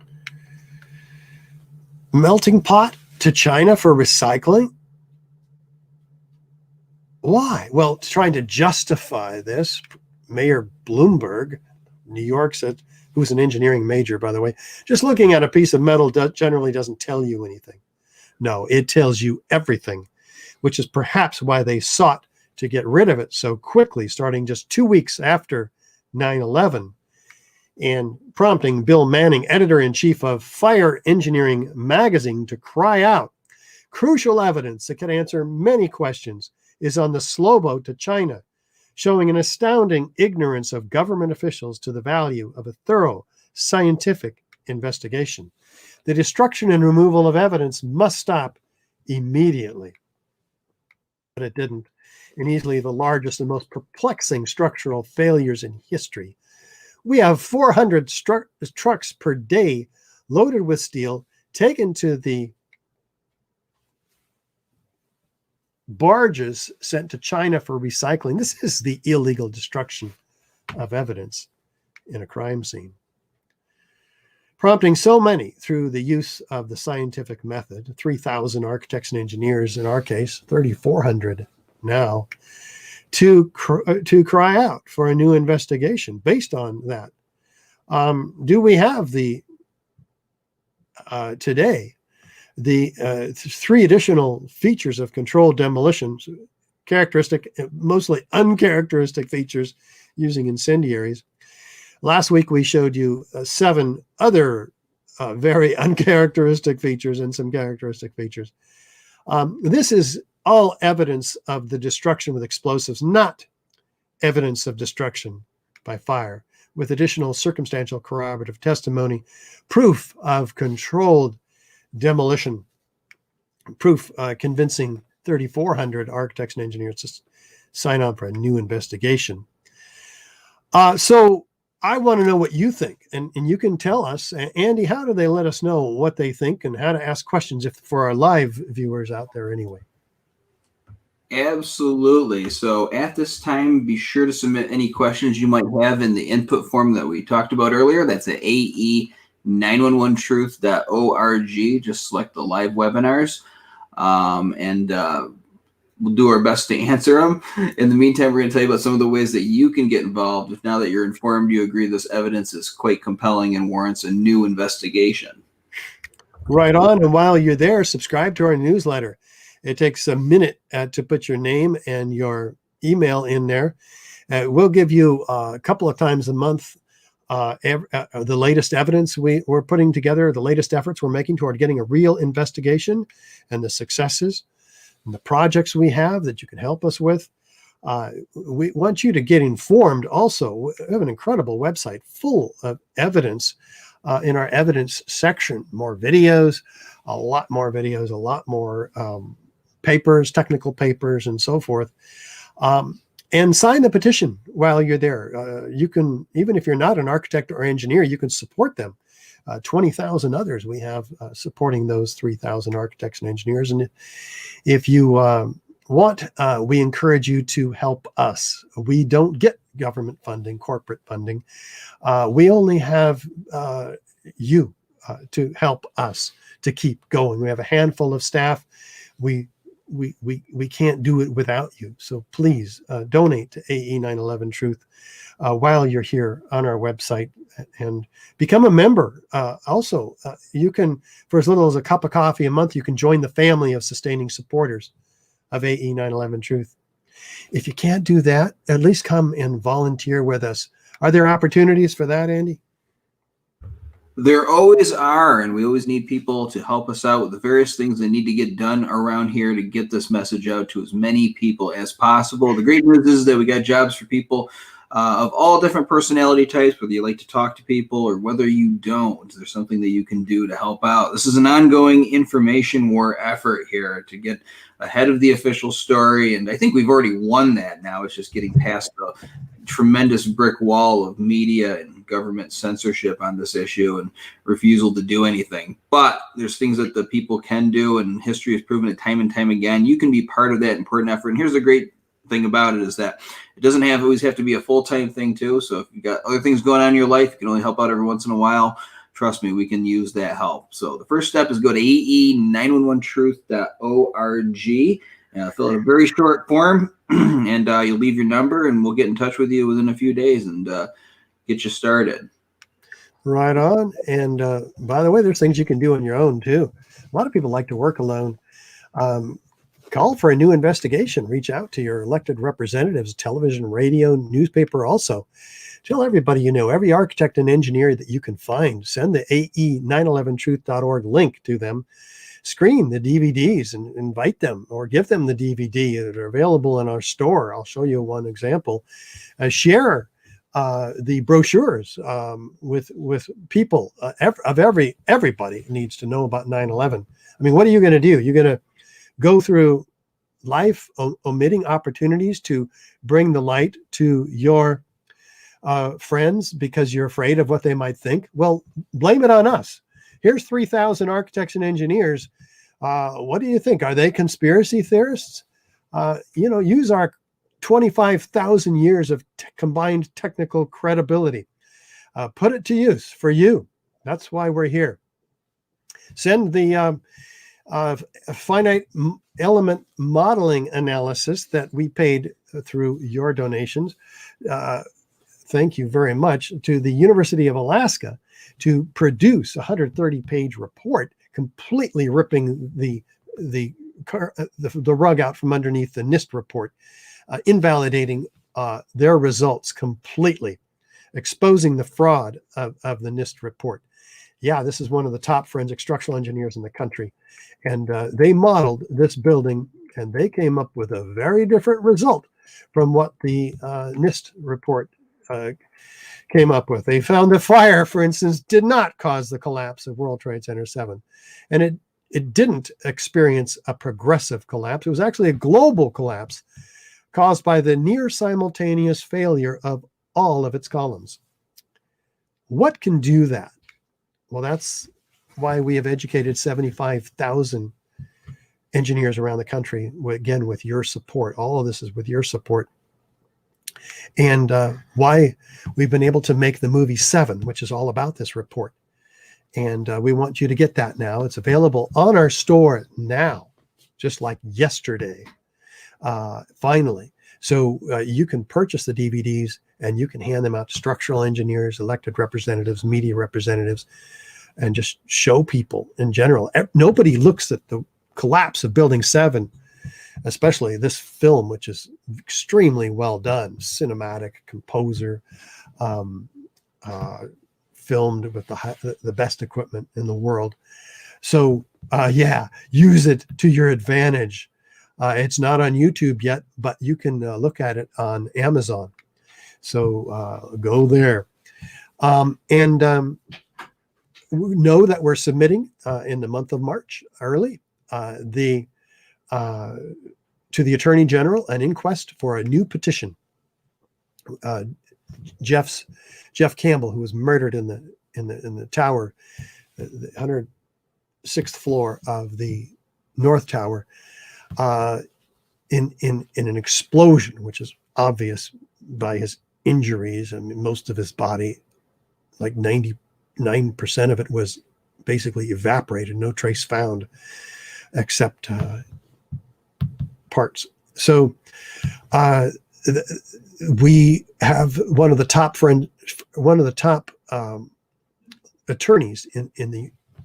Melting pot to China for recycling? Why? Well, trying to justify this, Mayor Bloomberg, New York, said, who's an engineering major, by the way, just looking at a piece of metal generally doesn't tell you anything. No, it tells you everything, which is perhaps why they sought to get rid of it so quickly, starting just 2 weeks after 9/11, and prompting Bill Manning, editor-in-chief of Fire Engineering magazine, to cry out, crucial evidence that can answer many questions is on the slow boat to China, showing an astounding ignorance of government officials to the value of a thorough scientific investigation. The destruction and removal of evidence must stop immediately. But it didn't. And easily the largest and most perplexing structural failures in history. We have 400 trucks per day loaded with steel taken to the barges sent to China for recycling. This is the illegal destruction of evidence in a crime scene. Prompting so many through the use of the scientific method, 3,000 architects and engineers in our case, 3,400 now, to cry out for a new investigation based on that. Do we have today the 3 additional features of controlled demolitions, characteristic, mostly uncharacteristic features using incendiaries? Last week we showed you 7 other very uncharacteristic features and some characteristic features. This is all evidence of the destruction with explosives, not evidence of destruction by fire, with additional circumstantial corroborative testimony, proof of controlled demolition, proof convincing 3,400 architects and engineers to sign on for a new investigation. So I want to know what you think, and you can tell us. Andy, how do they let us know what they think and how to ask questions if for our live viewers out there anyway? Absolutely. So at this time, be sure to submit any questions you might have in the input form that we talked about earlier. That's at ae911truth.org. Just select the live webinars, and we'll do our best to answer them. In the meantime, we're going to tell you about some of the ways that you can get involved. If now that you're informed, you agree this evidence is quite compelling and warrants a new investigation. Right on. And while you're there, subscribe to our newsletter. It takes a minute to put your name and your email in there. We'll give you a couple of times a month the latest evidence we're putting together, the latest efforts we're making toward getting a real investigation, and the successes and the projects we have that you can help us with. We want you to get informed also. We have an incredible website full of evidence in our evidence section. More videos, a lot more videos, a lot more papers, technical papers, and so forth. And sign the petition while you're there. You can, even if you're not an architect or engineer, you can support them. 20,000 others we have supporting those 3,000 architects and engineers. And if you want, we encourage you to help us. We don't get government funding, corporate funding. We only have you to help us to keep going. We have a handful of staff. We can't do it without you. So please donate to AE911 Truth while you're here on our website, and become a member. Also, you can, for as little as a cup of coffee a month, you can join the family of sustaining supporters of AE911 Truth. If you can't do that, at least come and volunteer with us. Are there opportunities for that, Andy? There always are, and we always need people to help us out with the various things that need to get done around here to get this message out to as many people as possible. The great news is that we got jobs for people of all different personality types, whether you like to talk to people or whether you don't. There's something that you can do to help out. This is an ongoing information war effort here to get ahead of the official story, and I think we've already won that now. It's just getting past the tremendous brick wall of media and government censorship on this issue and refusal to do anything. But there's things that the people can do, and history has proven it time and time again. You can be part of that important effort. And here's the great thing about it, is that it doesn't always have to be a full-time thing too. So if you got other things going on in your life, you can only help out every once in a while. Trust me, we can use that help. So the first step is go to ae911truth.org. Fill out a very short form, and you'll leave your number, and we'll get in touch with you within a few days and get you started. Right on. And by the way, there's things you can do on your own too. A lot of people like to work alone. Call for a new investigation. Reach out to your elected representatives, television, radio, newspaper also. Tell everybody you know, every architect and engineer that you can find. Send the ae911truth.org link to them. Screen the DVDs and invite them, or give them the DVD that are available in our store. I'll show you one example. Share the brochures with people everybody needs to know about 9/11. I mean, what are you going to do? You're going to go through life omitting opportunities to bring the light to your friends because you're afraid of what they might think? Well, blame it on us. Here's 3,000 architects and engineers. What do you think? Are they conspiracy theorists? Use our 25,000 years of combined technical credibility. Put it to use for you. That's why we're here. Send the finite element modeling analysis that we paid through your donations. Thank you very much to the University of Alaska to produce a 130-page report, completely ripping the rug out from underneath the NIST report, invalidating their results completely, exposing the fraud of the NIST report. Yeah, this is one of the top forensic structural engineers in the country. And they modeled this building, and they came up with a very different result from what the NIST report came up with. They found the fire, for instance, did not cause the collapse of World Trade Center 7. And it didn't experience a progressive collapse. It was actually a global collapse caused by the near simultaneous failure of all of its columns. What can do that? Well, that's why we have educated 75,000 engineers around the country, again, with your support. All of this is with your support. And why we've been able to make the movie 7, which is all about this report. And we want you to get that now. It's available on our store now, just like yesterday, finally. So you can purchase the DVDs and you can hand them out to structural engineers, elected representatives, media representatives, and just show people in general. Nobody looks at the collapse of Building 7, especially this film, which is extremely well done, cinematic, composer, filmed with the best equipment in the world. So yeah, use it to your advantage. It's not on YouTube yet, but you can look at it on Amazon. So go there. We know that we're submitting in the month of March early to the Attorney General an inquest for a new petition. Jeff Campbell, who was murdered in the tower, the 106th floor of the North Tower, in an explosion, which is obvious by his injuries. I mean, most of his body, like 99% of it, was basically evaporated, no trace found except parts. So we have one of the top attorneys in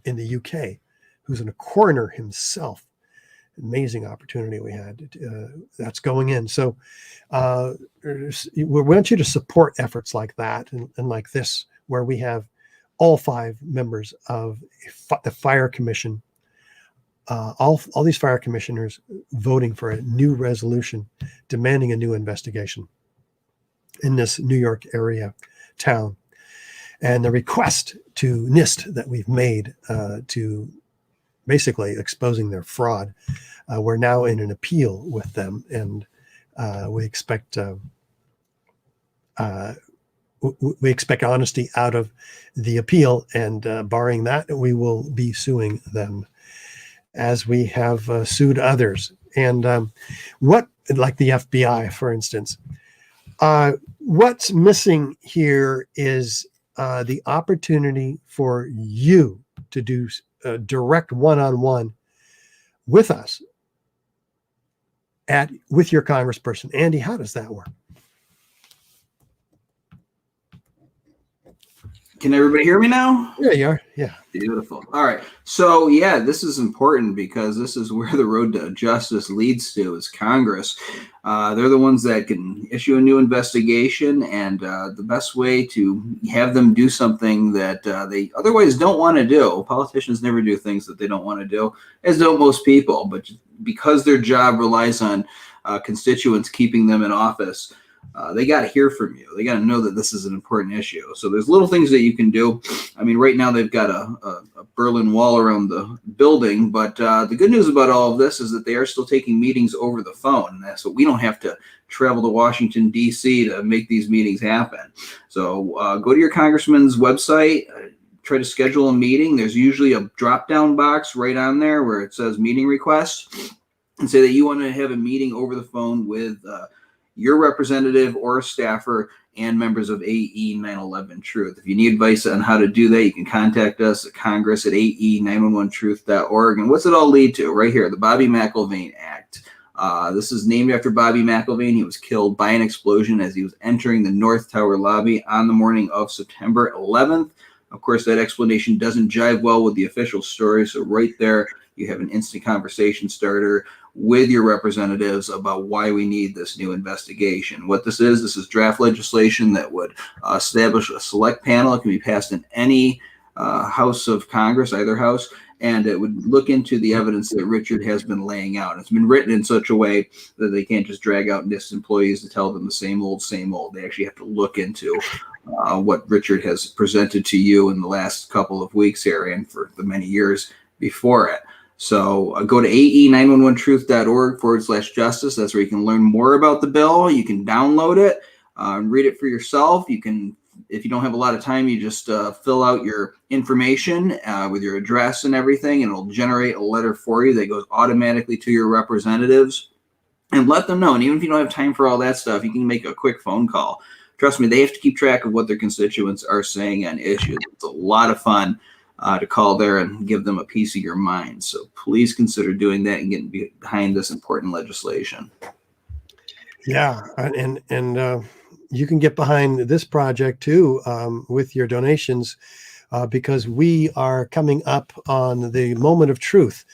the UK, who's a coroner himself. Amazing opportunity we had. That's going in. So we want you to support efforts like that and like this, where we have all 5 members of the Fire Commission, all these fire commissioners voting for a new resolution demanding a new investigation in this New York area town. And the request to NIST that we've made to basically exposing their fraud, we're now in an appeal with them, and we expect honesty out of the appeal, and barring that, we will be suing them as we have sued others. And like the FBI, for instance, what's missing here is the opportunity for you to do direct one-on-one with us with your congressperson. Andy, how does that work? Can everybody hear me now? Yeah, you are. Yeah. Beautiful. All right. So yeah, this is important because this is where the road to justice leads to, is Congress. They're the ones that can issue a new investigation, and the best way to have them do something that they otherwise don't want to do. Politicians never do things that they don't want to do, as don't most people, but because their job relies on constituents keeping them in office, they got to hear from you. They got to know that this is an important issue. So there's little things that you can do. I mean, right now they've got a Berlin Wall around the building, but the good news about all of this is that they are still taking meetings over the phone. So we don't have to travel to Washington, D.C. to make these meetings happen. So go to your congressman's website, try to schedule a meeting. There's usually a drop-down box right on there where it says meeting request, and say that you want to have a meeting over the phone with your representative or a staffer and members of AE 911 Truth. If you need advice on how to do that, you can contact us at Congress at AE911truth.org. And what's it all lead to? Right here, the Bobby McIlvaine Act. This is named after Bobby McIlvaine. He was killed by an explosion as he was entering the North Tower lobby on the morning of September 11th. Of course, that explanation doesn't jive well with the official story. So right there, you have an instant conversation starter with your representatives about why we need this new investigation. What this is draft legislation that would establish a select panel. It can be passed in any House of Congress, either house, and it would look into the evidence that Richard has been laying out. It's been written in such a way that they can't just drag out NIST employees to tell them the same old, same old. They actually have to look into what Richard has presented to you in the last couple of weeks here and for the many years before it. So go to AE911truth.org/justice. That's where you can learn more about the bill. You can download it and read it for yourself. You can if you don't have a lot of time, you just fill out your information with your address and everything, and it'll generate a letter for you that goes automatically to your representatives. And let them know. And even if you don't have time for all that stuff, you can make a quick phone call. Trust me, they have to keep track of what their constituents are saying on issues. It's a lot of fun to call there and give them a piece of your mind. So please consider doing that and getting behind this important legislation. Yeah, and you can get behind this project too with your donations because we are coming up on the moment of truth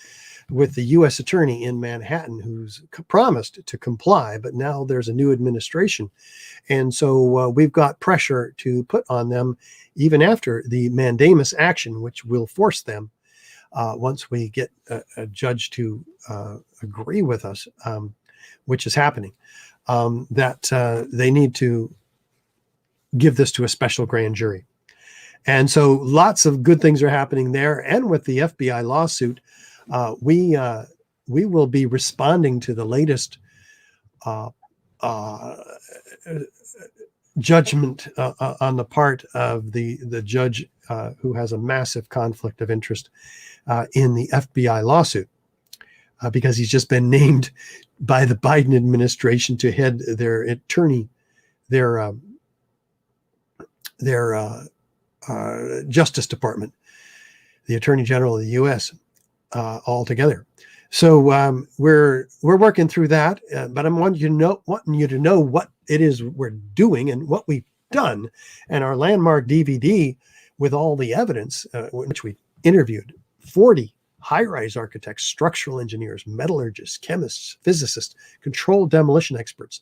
with the U.S. attorney in Manhattan who's promised to comply, but now there's a new administration. And so we've got pressure to put on them even after the mandamus action, which will force them once we get a judge to agree with us, which is happening, that they need to give this to a special grand jury. And so lots of good things are happening there. And with the FBI lawsuit, we will be responding to the latest judgment on the part of the judge who has a massive conflict of interest in the FBI lawsuit because he's just been named by the Biden administration to head their Justice Department, the Attorney General of the U.S. Altogether. So we're working through that, but I'm wanting you to know what it is we're doing and what we've done, and our landmark DVD with all the evidence, which we interviewed 40 high-rise architects, structural engineers, metallurgists, chemists, physicists, controlled demolition experts.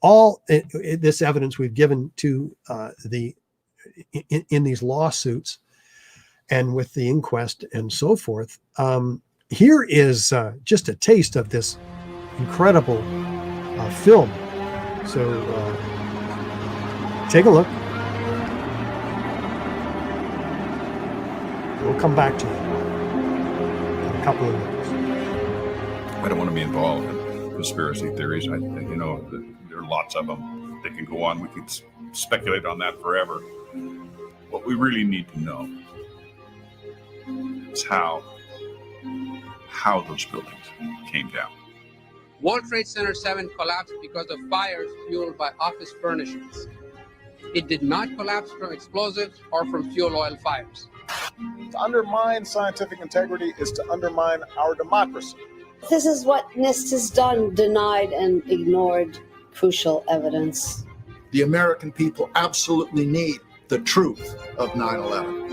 All this evidence we've given to in these lawsuits and with the inquest and so forth. Here is just a taste of this incredible film. So take a look. We'll come back to you in a couple of minutes. I don't want to be involved in conspiracy theories. There are lots of them. They can go on. We could speculate on that forever. What we really need to know is how those buildings came down. World Trade Center 7 collapsed because of fires fueled by office furnishings. It did not collapse from explosives or from fuel oil fires. To undermine scientific integrity is to undermine our democracy. This is what NIST has done, denied and ignored crucial evidence. The American people absolutely need the truth of 9/11.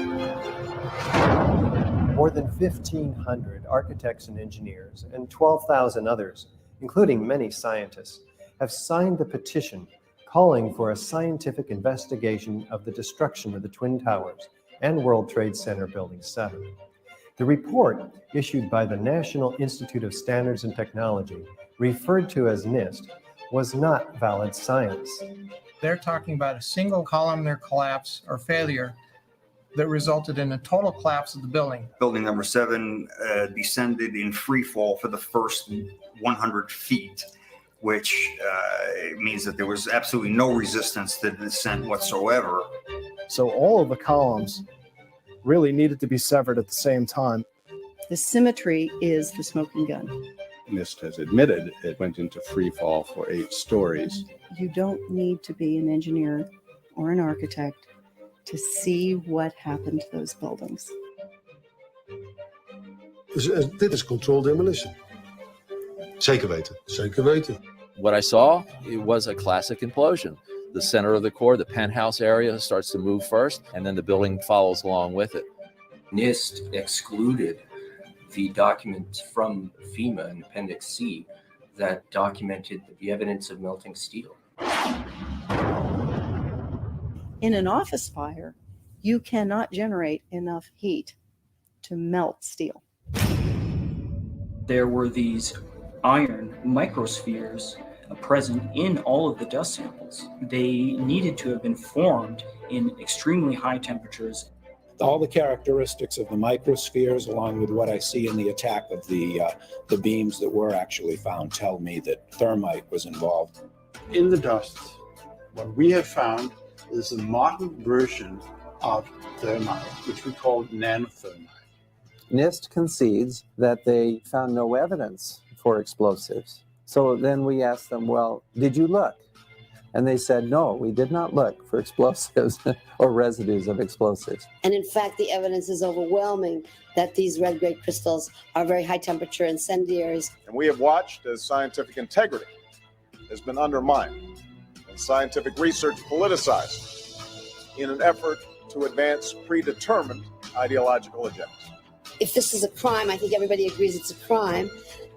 More than 1,500 architects and engineers and 12,000 others, including many scientists, have signed the petition calling for a scientific investigation of the destruction of the Twin Towers and World Trade Center Building 7. The report, issued by the National Institute of Standards and Technology, referred to as NIST, was not valid science. They're talking about a single columnar collapse or failure that resulted in a total collapse of the building. Building number 7 descended in free fall for the first 100 feet, which means that there was absolutely no resistance to the descent whatsoever. So all of the columns really needed to be severed at the same time. The symmetry is the smoking gun. NIST has admitted it went into free fall for 8 stories. You don't need to be an engineer or an architect to see what happened to those buildings. Dit is controlled demolition. Zeker weten. Zeker weten. What I saw, it was a classic implosion. The center of the core, the penthouse area starts to move first, and then the building follows along with it. NIST excluded the documents from FEMA in Appendix C that documented the evidence of melting steel. In an office fire, you cannot generate enough heat to melt steel. There were these iron microspheres present in all of the dust samples. They needed to have been formed in extremely high temperatures. All the characteristics of the microspheres, along with what I see in the attack of the beams that were actually found, tell me that thermite was involved. In the dust, what we have found is a modern version of thermite, which we call nano-thermite. NIST concedes that they found no evidence for explosives. So then we asked them, well, did you look? And they said, no, we did not look for explosives or residues of explosives. And in fact, the evidence is overwhelming that these red-grade crystals are very high-temperature incendiaries. And we have watched as scientific integrity has been undermined and scientific research politicized in an effort to advance predetermined ideological agendas. If this is a crime, I think everybody agrees it's a crime.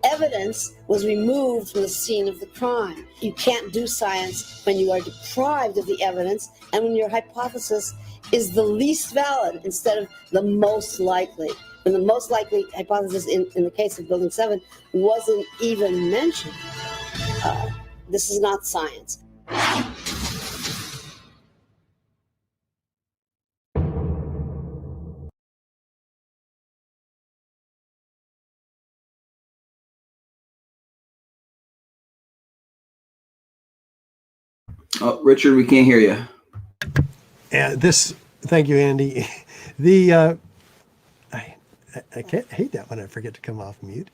Evidence was removed from the scene of the crime. You can't do science when you are deprived of the evidence and when your hypothesis is the least valid instead of the most likely. When the most likely hypothesis in the case of Building 7 wasn't even mentioned. This is not science. Oh, Richard, we can't hear you. Thank you, Andy. The I can't hate that when I forget to come off mute.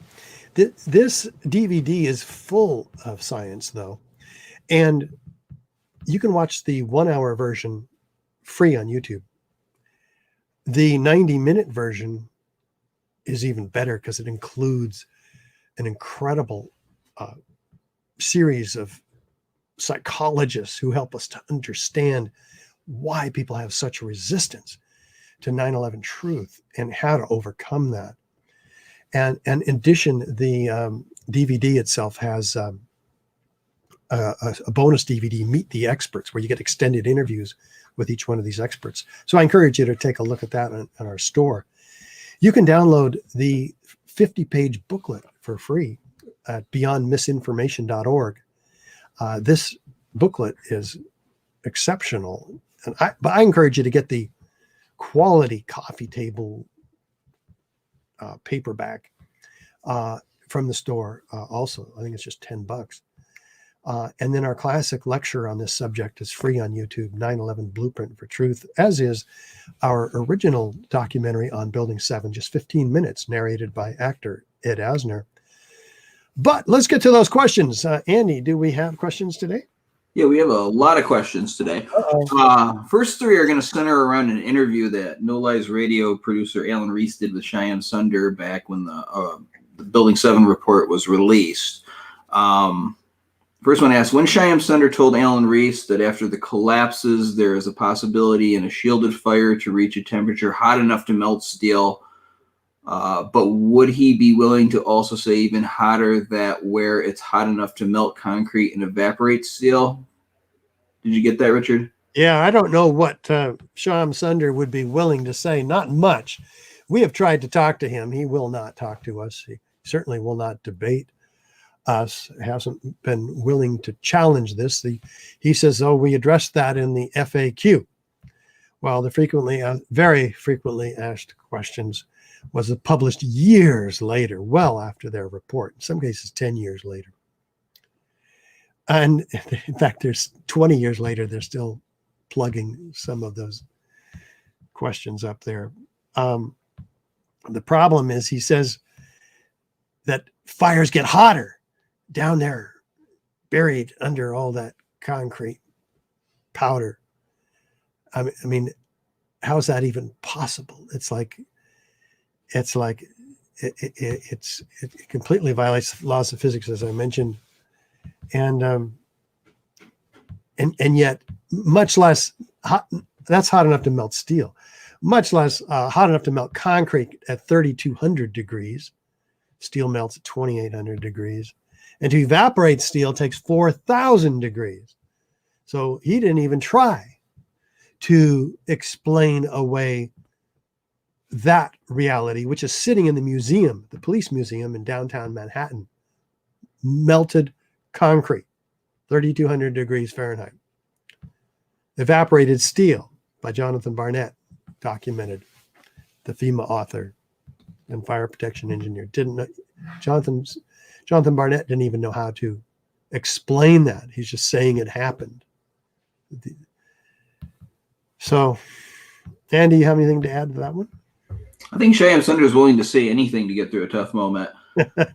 This DVD is full of science, though, and you can watch the 1-hour version free on YouTube. The 90-minute version is even better because it includes an incredible series of psychologists who help us to understand why people have such a resistance to 9/11 truth and how to overcome that. And in addition, the DVD itself has a bonus DVD, Meet the Experts, where you get extended interviews with each one of these experts. So I encourage you to take a look at that in our store. You can download the 50-page booklet for free at beyondmisinformation.org. This booklet is exceptional, but I encourage you to get the quality coffee table paperback from the store. Also, I think it's just $10. And then our classic lecture on this subject is free on YouTube, 9/11 Blueprint for Truth, as is our original documentary on Building 7, just 15 minutes, narrated by actor Ed Asner. But let's get to those questions. Andy, do we have questions today? Yeah, we have a lot of questions today. First three are going to center around an interview that No Lies Radio producer Alan Reese did with Cheyenne Sunder back when the Building 7 report was released. First one asks, when Cheyenne Sunder told Alan Reese that after the collapses, there is a possibility in a shielded fire to reach a temperature hot enough to melt steel, but would he be willing to also say even hotter, that where it's hot enough to melt concrete and evaporate steel? Did you get that, Richard? Yeah, I don't know what Cheyenne Sunder would be willing to say. Not much. We have tried to talk to him. He will not talk to us. He certainly will not debate us, hasn't been willing to challenge this. He says, oh, we addressed that in the FAQ. Well, the very frequently asked questions was published years later, well after their report, in some cases 10 years later. And in fact, there's 20 years later, they're still plugging some of those questions up there. The problem is, he says that fires get hotter down there, buried under all that concrete powder. I mean, how is that even possible? It completely violates the laws of physics, as I mentioned, and yet much less hot. That's hot enough to melt steel, much less hot enough to melt concrete at 3,200 degrees. Steel melts at 2,800 degrees, and to evaporate steel takes 4,000 degrees. So he didn't even try to explain away that reality, which is sitting in the museum, the police museum in downtown Manhattan. Melted concrete, 3,200 degrees Fahrenheit. Evaporated steel by Jonathan Barnett, documented, the FEMA author and fire protection engineer. Jonathan Barnett didn't even know how to explain that. He's just saying it happened. So, Andy, you have anything to add to that one? I think Shyam Sunder is willing to say anything to get through a tough moment. But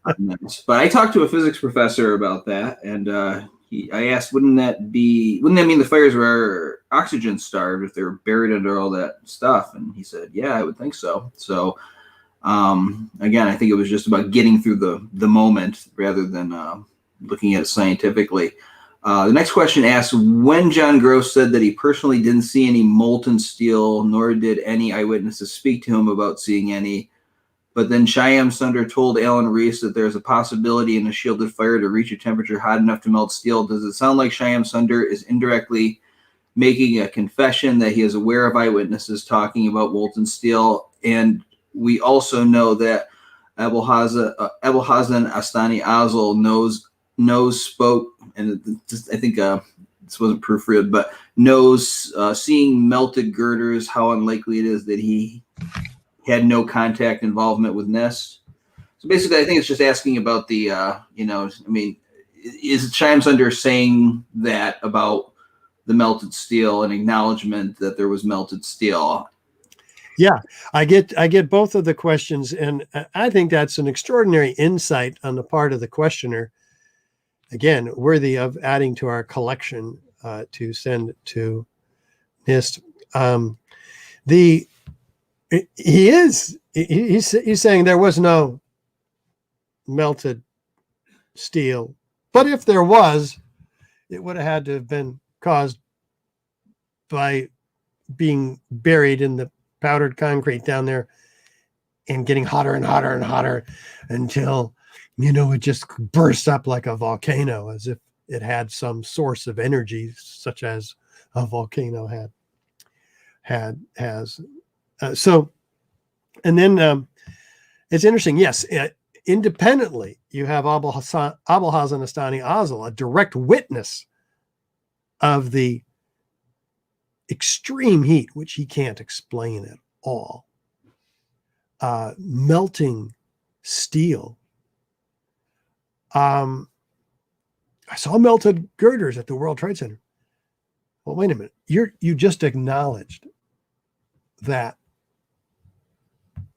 I talked to a physics professor about that, and I asked, wouldn't that mean the fires were oxygen starved if they were buried under all that stuff? And he said, yeah, I would think so. So again, I think it was just about getting through the moment rather than looking at it scientifically. The next question asks, when John Gross said that he personally didn't see any molten steel, nor did any eyewitnesses speak to him about seeing any, but then Shyam Sunder told Alan Reese that there's a possibility in a shielded fire to reach a temperature hot enough to melt steel, does it sound like Shyam Sunder is indirectly making a confession that he is aware of eyewitnesses talking about molten steel? And we also know that Abulhassan Astani Azal spoke, and I think this wasn't proofread, but knows seeing melted girders, how unlikely it is that he had no contact involvement with NIST. So basically, I think it's just asking about the, is Shyam Sunder saying that about the melted steel, an acknowledgement that there was melted steel? Yeah, I get both of the questions, and I think that's an extraordinary insight on the part of the questioner. Again, worthy of adding to our collection to send to NIST. He's saying there was no melted steel, but if there was, it would have had to have been caused by being buried in the powdered concrete down there and getting hotter and hotter and hotter until, it just bursts up like a volcano, as if it had some source of energy, such as a volcano has. And then it's interesting. Yes, independently, you have Abulhassan Astani Azal, a direct witness of the extreme heat, which he can't explain at all. Melting steel. I saw melted girders at the World Trade Center. Well, wait a minute. You just acknowledged that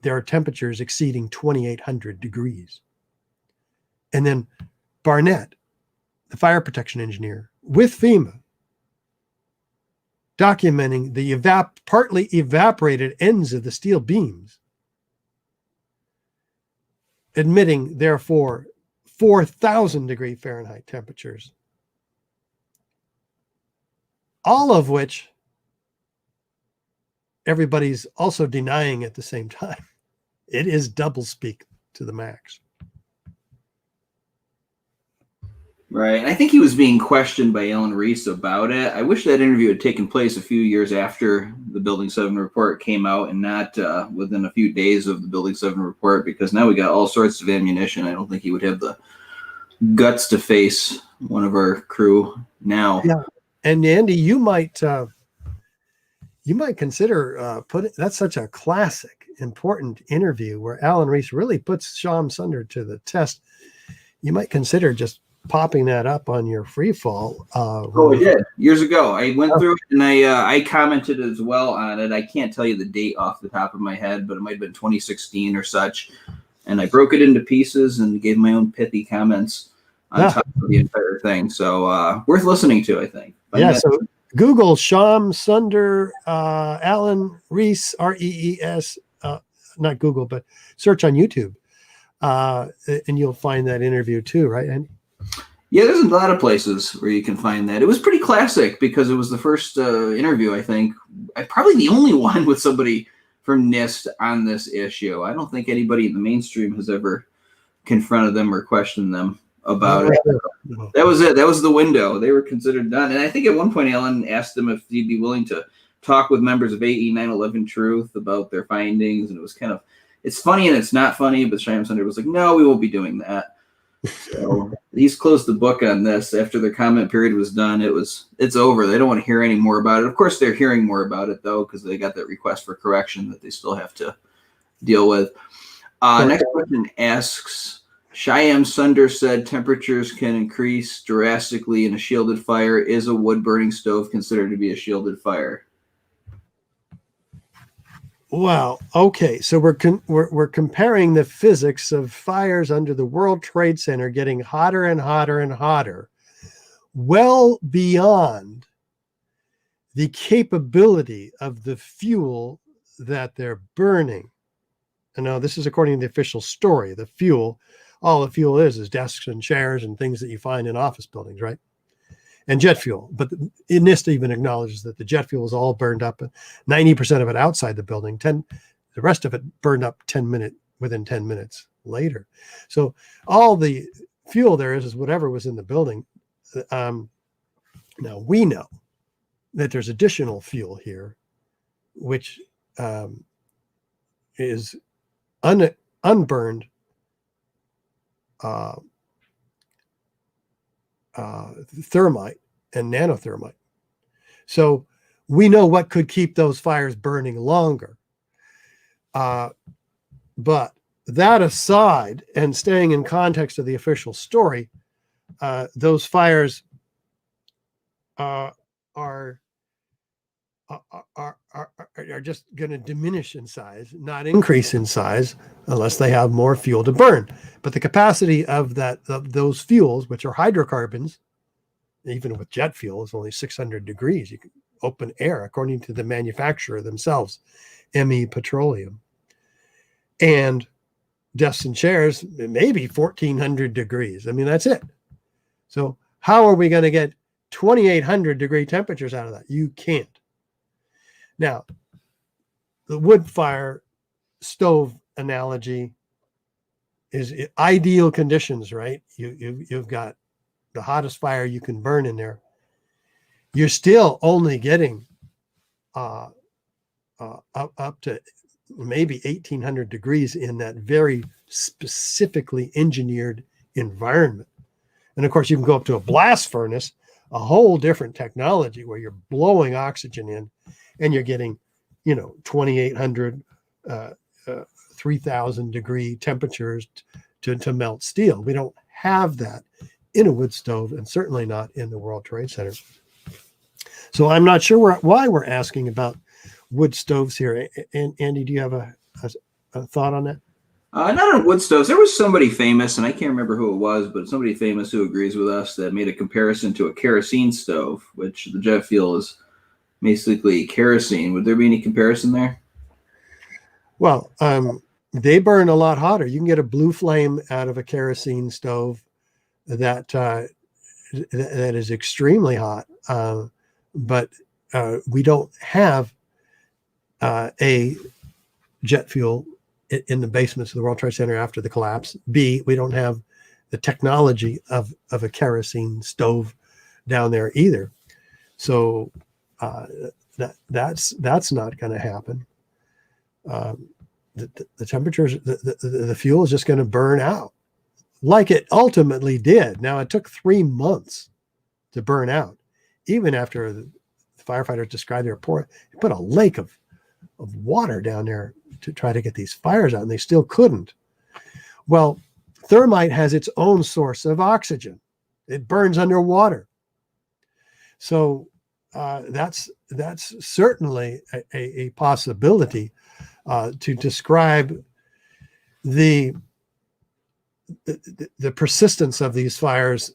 there are temperatures exceeding 2,800 degrees. And then Barnett, the fire protection engineer, with FEMA, documenting the partly evaporated ends of the steel beams, admitting, therefore, 4,000 degree Fahrenheit temperatures, all of which everybody's also denying at the same time. It is doublespeak to the max. Right. And I think he was being questioned by Alan Reese about it. I wish that interview had taken place a few years after the Building 7 report came out and not within a few days of the Building 7 report, because now we got all sorts of ammunition. I don't think he would have the guts to face one of our crew now. Yeah. And Andy, you might consider that's such a classic, important interview where Alan Reese really puts Shyam Sunder to the test. You might consider just popping that up on your free fall. I did years ago. I went through it and I commented as well on it. I can't tell you the date off the top of my head, but it might have been 2016 or such. And I broke it into pieces and gave my own pithy comments on top of the entire thing. So worth listening to, I think. So Google Shyam Sunder, Alan Reese, R-E-E-S, not Google, but search on YouTube. And you'll find that interview too, right, Andy? Yeah, there's a lot of places where you can find that. It was pretty classic because it was the first interview, I think. Probably the only one with somebody from NIST on this issue. I don't think anybody in the mainstream has ever confronted them or questioned them about it. That was it. That was the window. They were considered done. And I think at one point, Alan asked them if he'd be willing to talk with members of AE 9/11 Truth about their findings. And it was kind of, it's funny and it's not funny, but Shyam Sunder was like, no, we won't be doing that. So he's closed the book on this. After the comment period was done, it's over. They don't want to hear any more about it. Of course, they're hearing more about it, though, because they got that request for correction that they still have to deal with. Next question asks, Shyam Sunder said temperatures can increase drastically in a shielded fire. Is a wood-burning stove considered to be a shielded fire? Well, okay, so we're comparing the physics of fires under the World Trade Center getting hotter and hotter and hotter, well beyond the capability of the fuel that they're burning. And now this is according to the official story. The fuel, all the fuel is desks and chairs and things that you find in office buildings, right? And jet fuel. But NIST even acknowledges that the jet fuel is all burned up, 90% of it outside the building, the rest of it burned up within 10 minutes later. So all the fuel there is whatever was in the building. Now we know that there's additional fuel here, which is unburned thermite and nano-thermite. So we know what could keep those fires burning longer. But that aside, and staying in context of the official story, those fires are just going to diminish in size, not increase in size, unless they have more fuel to burn. But the capacity of those fuels, which are hydrocarbons, even with jet fuel, is only 600 degrees. You can open air, according to the manufacturer themselves, ME Petroleum. And desks and chairs, maybe 1400 degrees. I mean, that's it. So how are we going to get 2800 degree temperatures out of that? You can't. Now, the wood fire stove analogy is ideal conditions, right? You've got the hottest fire you can burn in there. You're still only getting up to maybe 1800 degrees in that very specifically engineered environment. And of course, you can go up to a blast furnace, a whole different technology where you're blowing oxygen in and you're getting, 2800, 3000 degree temperatures to melt steel. We don't have that in a wood stove, and certainly not in the World Trade Center. So I'm not sure why we're asking about wood stoves here. And Andy, do you have a thought on that? Not on wood stoves. There was somebody famous, and I can't remember who it was, but somebody famous who agrees with us that made a comparison to a kerosene stove, which the jet fuel is basically kerosene. Would there be any comparison there? Well, they burn a lot hotter. You can get a blue flame out of a kerosene stove that is extremely hot. But we don't have A, jet fuel in the basements of the World Trade Center after the collapse. B, we don't have the technology of a kerosene stove down there either. So that's not going to happen. The temperatures, the fuel is just going to burn out like it ultimately did. Now, it took 3 months to burn out, even after the firefighters described they put a lake of water down there to try to get these fires out, and they still couldn't. Well, thermite has its own source of oxygen. It burns underwater. So that's certainly a possibility to describe the persistence of these fires,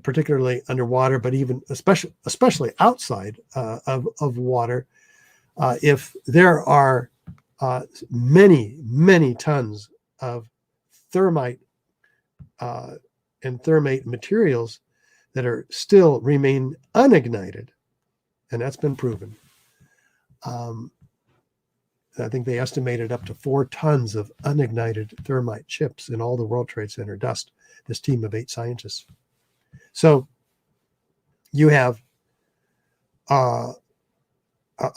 particularly underwater, but even especially outside of water. If there are many tons of thermite and thermate materials that are still remain unignited, and that's been proven. I think they estimated up to 4 tons of unignited thermite chips in all the World Trade Center dust, this team of 8 scientists. So you have a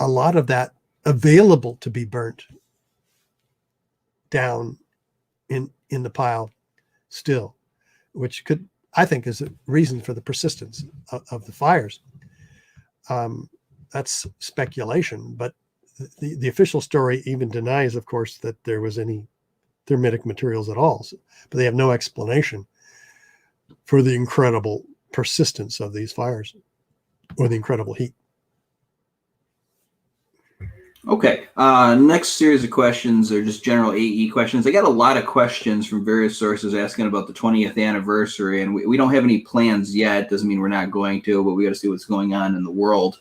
lot of that available to be burnt down in the pile still, which could, I think, is a reason for the persistence of the fires. That's speculation, but the official story even denies, of course, that there was any thermitic materials at all. But they have no explanation for the incredible persistence of these fires or the incredible heat. Okay. Next series of questions are just general AE questions. I got a lot of questions from various sources asking about the 20th anniversary, and we don't have any plans yet. Doesn't mean we're not going to, but we got to see what's going on in the world.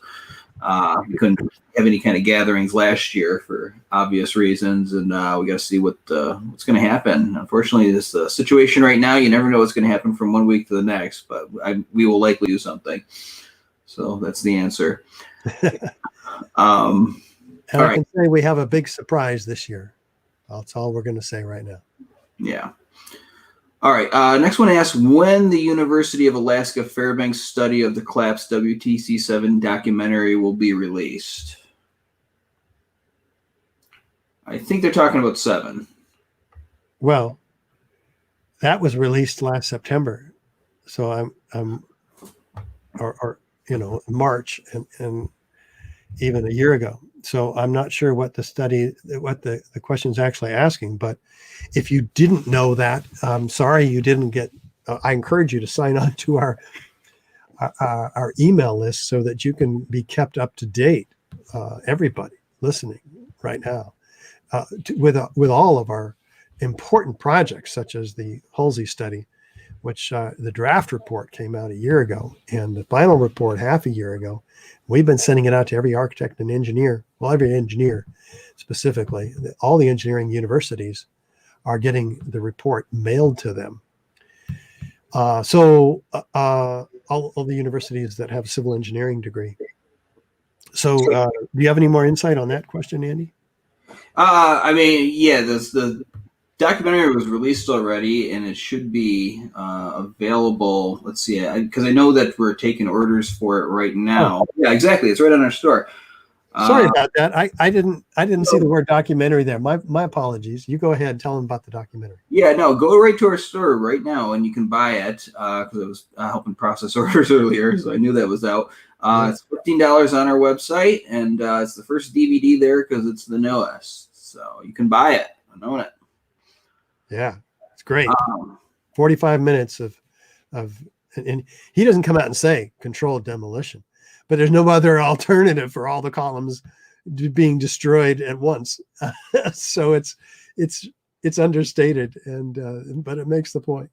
We couldn't have any kind of gatherings last year for obvious reasons, and we got to see what's going to happen. Unfortunately, this situation right now, you never know what's going to happen from one week to the next, but we will likely do something. So that's the answer. And I can say we have a big surprise this year. That's all we're going to say right now. Yeah. All right. Next one asks when the University of Alaska Fairbanks study of the collapsed WTC-7 documentary will be released. I think they're talking about 7. Well, that was released last September. So or March and even a year ago. So I'm not sure what the question is actually asking, but if you didn't know that, I'm sorry you didn't get, I encourage you to sign on to our email list so that you can be kept up to date, everybody listening right now, with all of our important projects, such as the Halsey study, which the draft report came out a year ago, and the final report half a year ago. We've been sending it out to every architect and engineer, well, every engineer specifically. All the engineering universities are getting the report mailed to them. So all the universities that have a civil engineering degree. So do you have any more insight on that question, Andy? I mean, yeah, the documentary was released already, and it should be available. Let's see, because I know that we're taking orders for it right now. Oh. Yeah, exactly. It's right on our store. Sorry about that. I didn't see the word documentary there. My apologies. You go ahead and tell them about the documentary. Yeah, no, go right to our store right now, and you can buy it because I was helping process orders earlier, so I knew that was out. It's $15 on our website, and it's the first DVD there because it's the newest. So you can buy it and own it. Yeah, it's great. 45 minutes of and he doesn't come out and say controlled demolition, but there's no other alternative for all the columns being destroyed at once. So it's understated, and but it makes the point.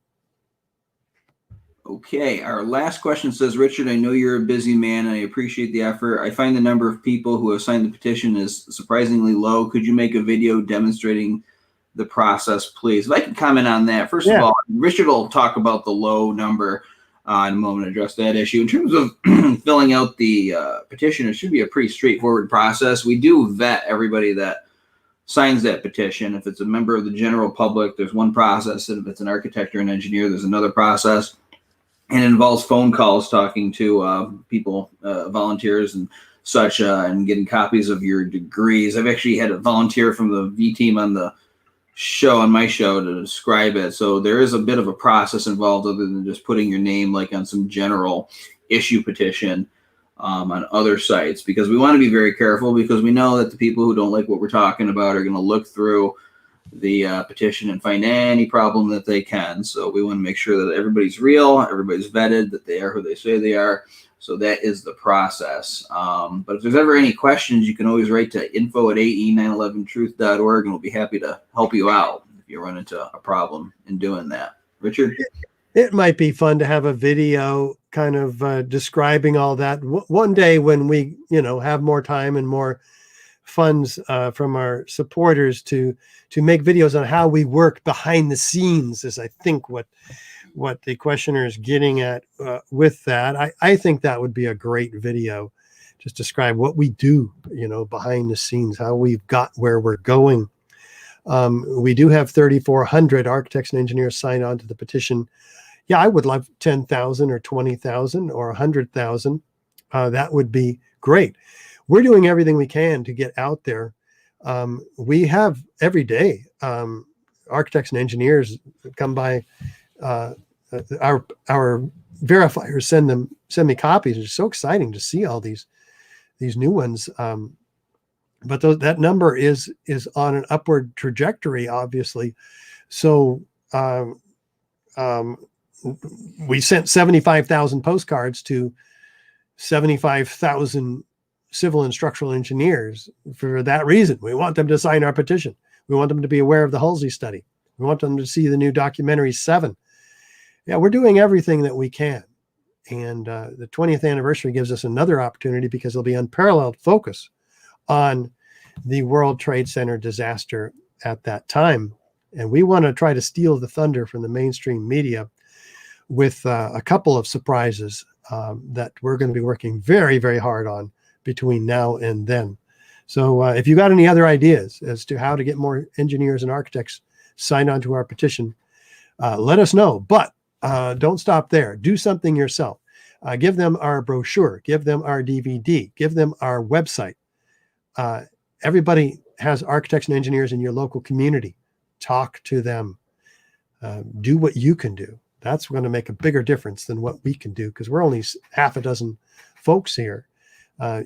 Okay, our last question says, Richard, I know you're a busy man and I appreciate the effort. I find the number of people who have signed the petition is surprisingly low. Could you make a video demonstrating the process, please? If I can comment on that. First of all, Richard will talk about the low number in a moment, address that issue. In terms of filling out the petition, it should be a pretty straightforward process. We do vet everybody that signs that petition. If it's a member of the general public, there's one process, and if it's an architect or an engineer, there's another process. And it involves phone calls, talking to people, volunteers and such, and getting copies of your degrees. I've actually had a volunteer from the V team on the show, on my show, to describe it. So there is a bit of a process involved other than just putting your name like on some general issue petition on other sites, because we want to be very careful, because we know that the people who don't like what we're talking about are going to look through the petition and find any problem that they can. So we want to make sure that everybody's real, everybody's vetted, that they are who they say they are. So that is the process. But if there's ever any questions, you can always write to info@ae911truth.org, and we'll be happy to help you out if you run into a problem in doing that. Richard? It might be fun to have a video kind of describing all that one day when we, have more time and more funds from our supporters to make videos on how we work behind the scenes, is I think what the questioner is getting at with that. I think that would be a great video. Just describe what we do, behind the scenes, how we've got where we're going. We do have 3,400 architects and engineers signed on to the petition. Yeah, I would love 10,000 or 20,000 or 100,000. That would be great. We're doing everything we can to get out there. We have every day architects and engineers come by. Our verifiers send me copies. It's so exciting to see all these new ones. But that number is on an upward trajectory, obviously. So we sent 75,000 postcards to 75,000 civil and structural engineers for that reason. We want them to sign our petition. We want them to be aware of the Halsey study. We want them to see the new documentary 7. Yeah, we're doing everything that we can. And the 20th anniversary gives us another opportunity because there'll be unparalleled focus on the World Trade Center disaster at that time. And we want to try to steal the thunder from the mainstream media with a couple of surprises that we're going to be working very, very hard on between now and then. So if you got any other ideas as to how to get more engineers and architects signed on to our petition, let us know. But don't stop there. Do something yourself. Give them our brochure. Give them our DVD. Give them our website. Everybody has architects and engineers in your local community. Talk to them. Do what you can do. That's going to make a bigger difference than what we can do, because we're only half a dozen folks here.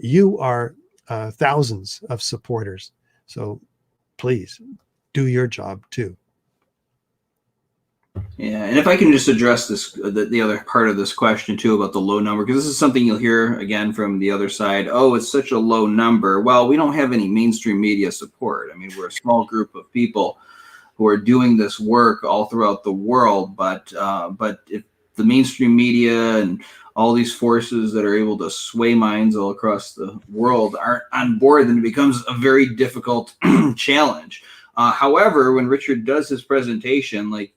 You are thousands of supporters. So please do your job too. Yeah, and if I can just address this, the other part of this question too about the low number, because this is something you'll hear again from the other side. Oh, it's such a low number. Well, we don't have any mainstream media support. I mean, we're a small group of people who are doing this work all throughout the world, but if the mainstream media and all these forces that are able to sway minds all across the world aren't on board, then it becomes a very difficult challenge. However, when Richard does his presentation, like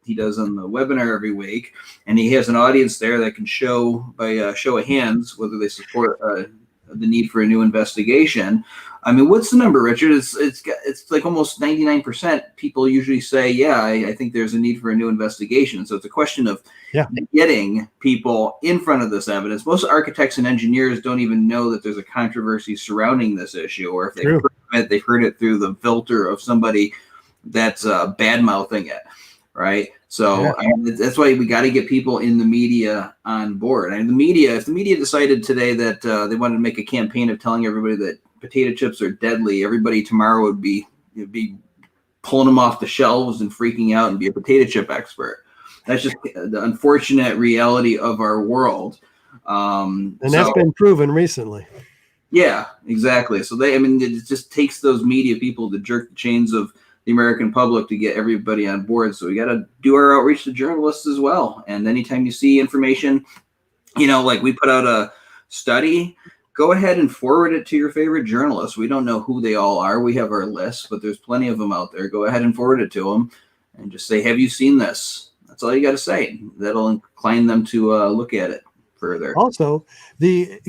he does on the webinar every week, and he has an audience there that can show by show of hands whether they support the need for a new investigation. I mean, what's the number, Richard? It's like almost 99% people usually say, yeah, I think there's a need for a new investigation. So it's a question of getting people in front of this evidence. Most architects and engineers don't even know that there's a controversy surrounding this issue, or if they've heard it through the filter of somebody that's bad-mouthing it, right? So that's why we got to get people in the media on board. And the media, if the media decided today that they wanted to make a campaign of telling everybody that potato chips are deadly, everybody tomorrow would be pulling them off the shelves and freaking out and be a potato chip expert. That's just the unfortunate reality of our world. And that's been proven recently. Yeah, exactly. So it just takes those media people to jerk the chains of the American public to get everybody on board. So we got to do our outreach to journalists as well. And anytime you see information, like we put out a study, go ahead and forward it to your favorite journalists. We don't know who they all are. We have our list, but there's plenty of them out there. Go ahead and forward it to them and just say, have you seen this? That's all you got to say. That'll incline them to look at it further. Also,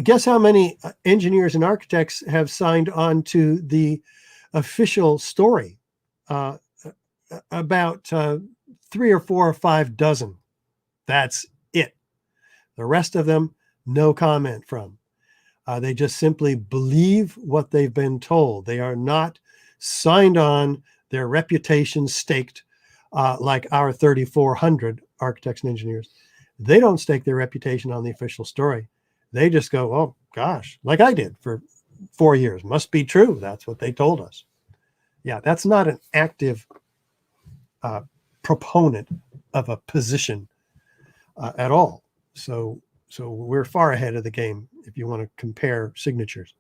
guess how many engineers and architects have signed on to the official story? About 3 or 4 or 5 dozen. That's it. The rest of them, no comment from. They just simply believe what they've been told. They are not signed on, their reputation staked like our 3,400 architects and engineers. They don't stake their reputation on the official story. They just go, oh gosh, like I did for 4 years. Must be true. That's what they told us. Yeah, that's not an active proponent of a position at all. So we're far ahead of the game if you want to compare signatures.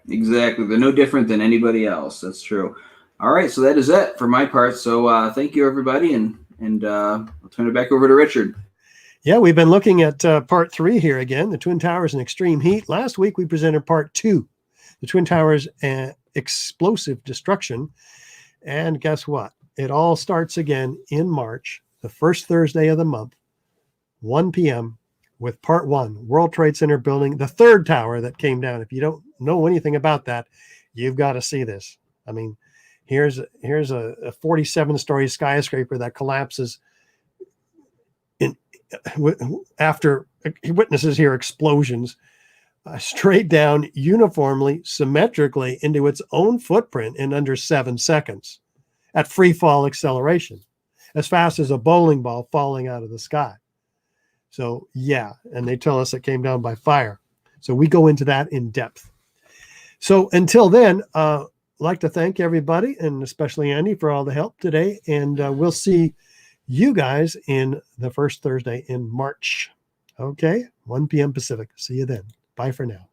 Exactly. They're no different than anybody else. That's true. All right. So that is it for my part. So thank you, everybody. And I'll turn it back over to Richard. Yeah, we've been looking at part 3 here again, the Twin Towers and extreme heat. Last week, we presented part 2, the Twin Towers and explosive destruction. And guess what? It all starts again in March, the first Thursday of the month, 1 p.m. with part 1, World Trade Center building, the 3rd tower that came down. If you don't know anything about that, you've got to see this. I mean, here's a 47-story skyscraper that collapses after witnesses hear explosions straight down uniformly, symmetrically into its own footprint in under 7 seconds at free fall acceleration, as fast as a bowling ball falling out of the sky. So yeah, and they tell us it came down by fire. So we go into that in depth. So until then, I'd like to thank everybody, and especially Andy, for all the help today. And we'll see you guys in the first Thursday in March. Okay, 1 p.m. Pacific. See you then. Bye for now.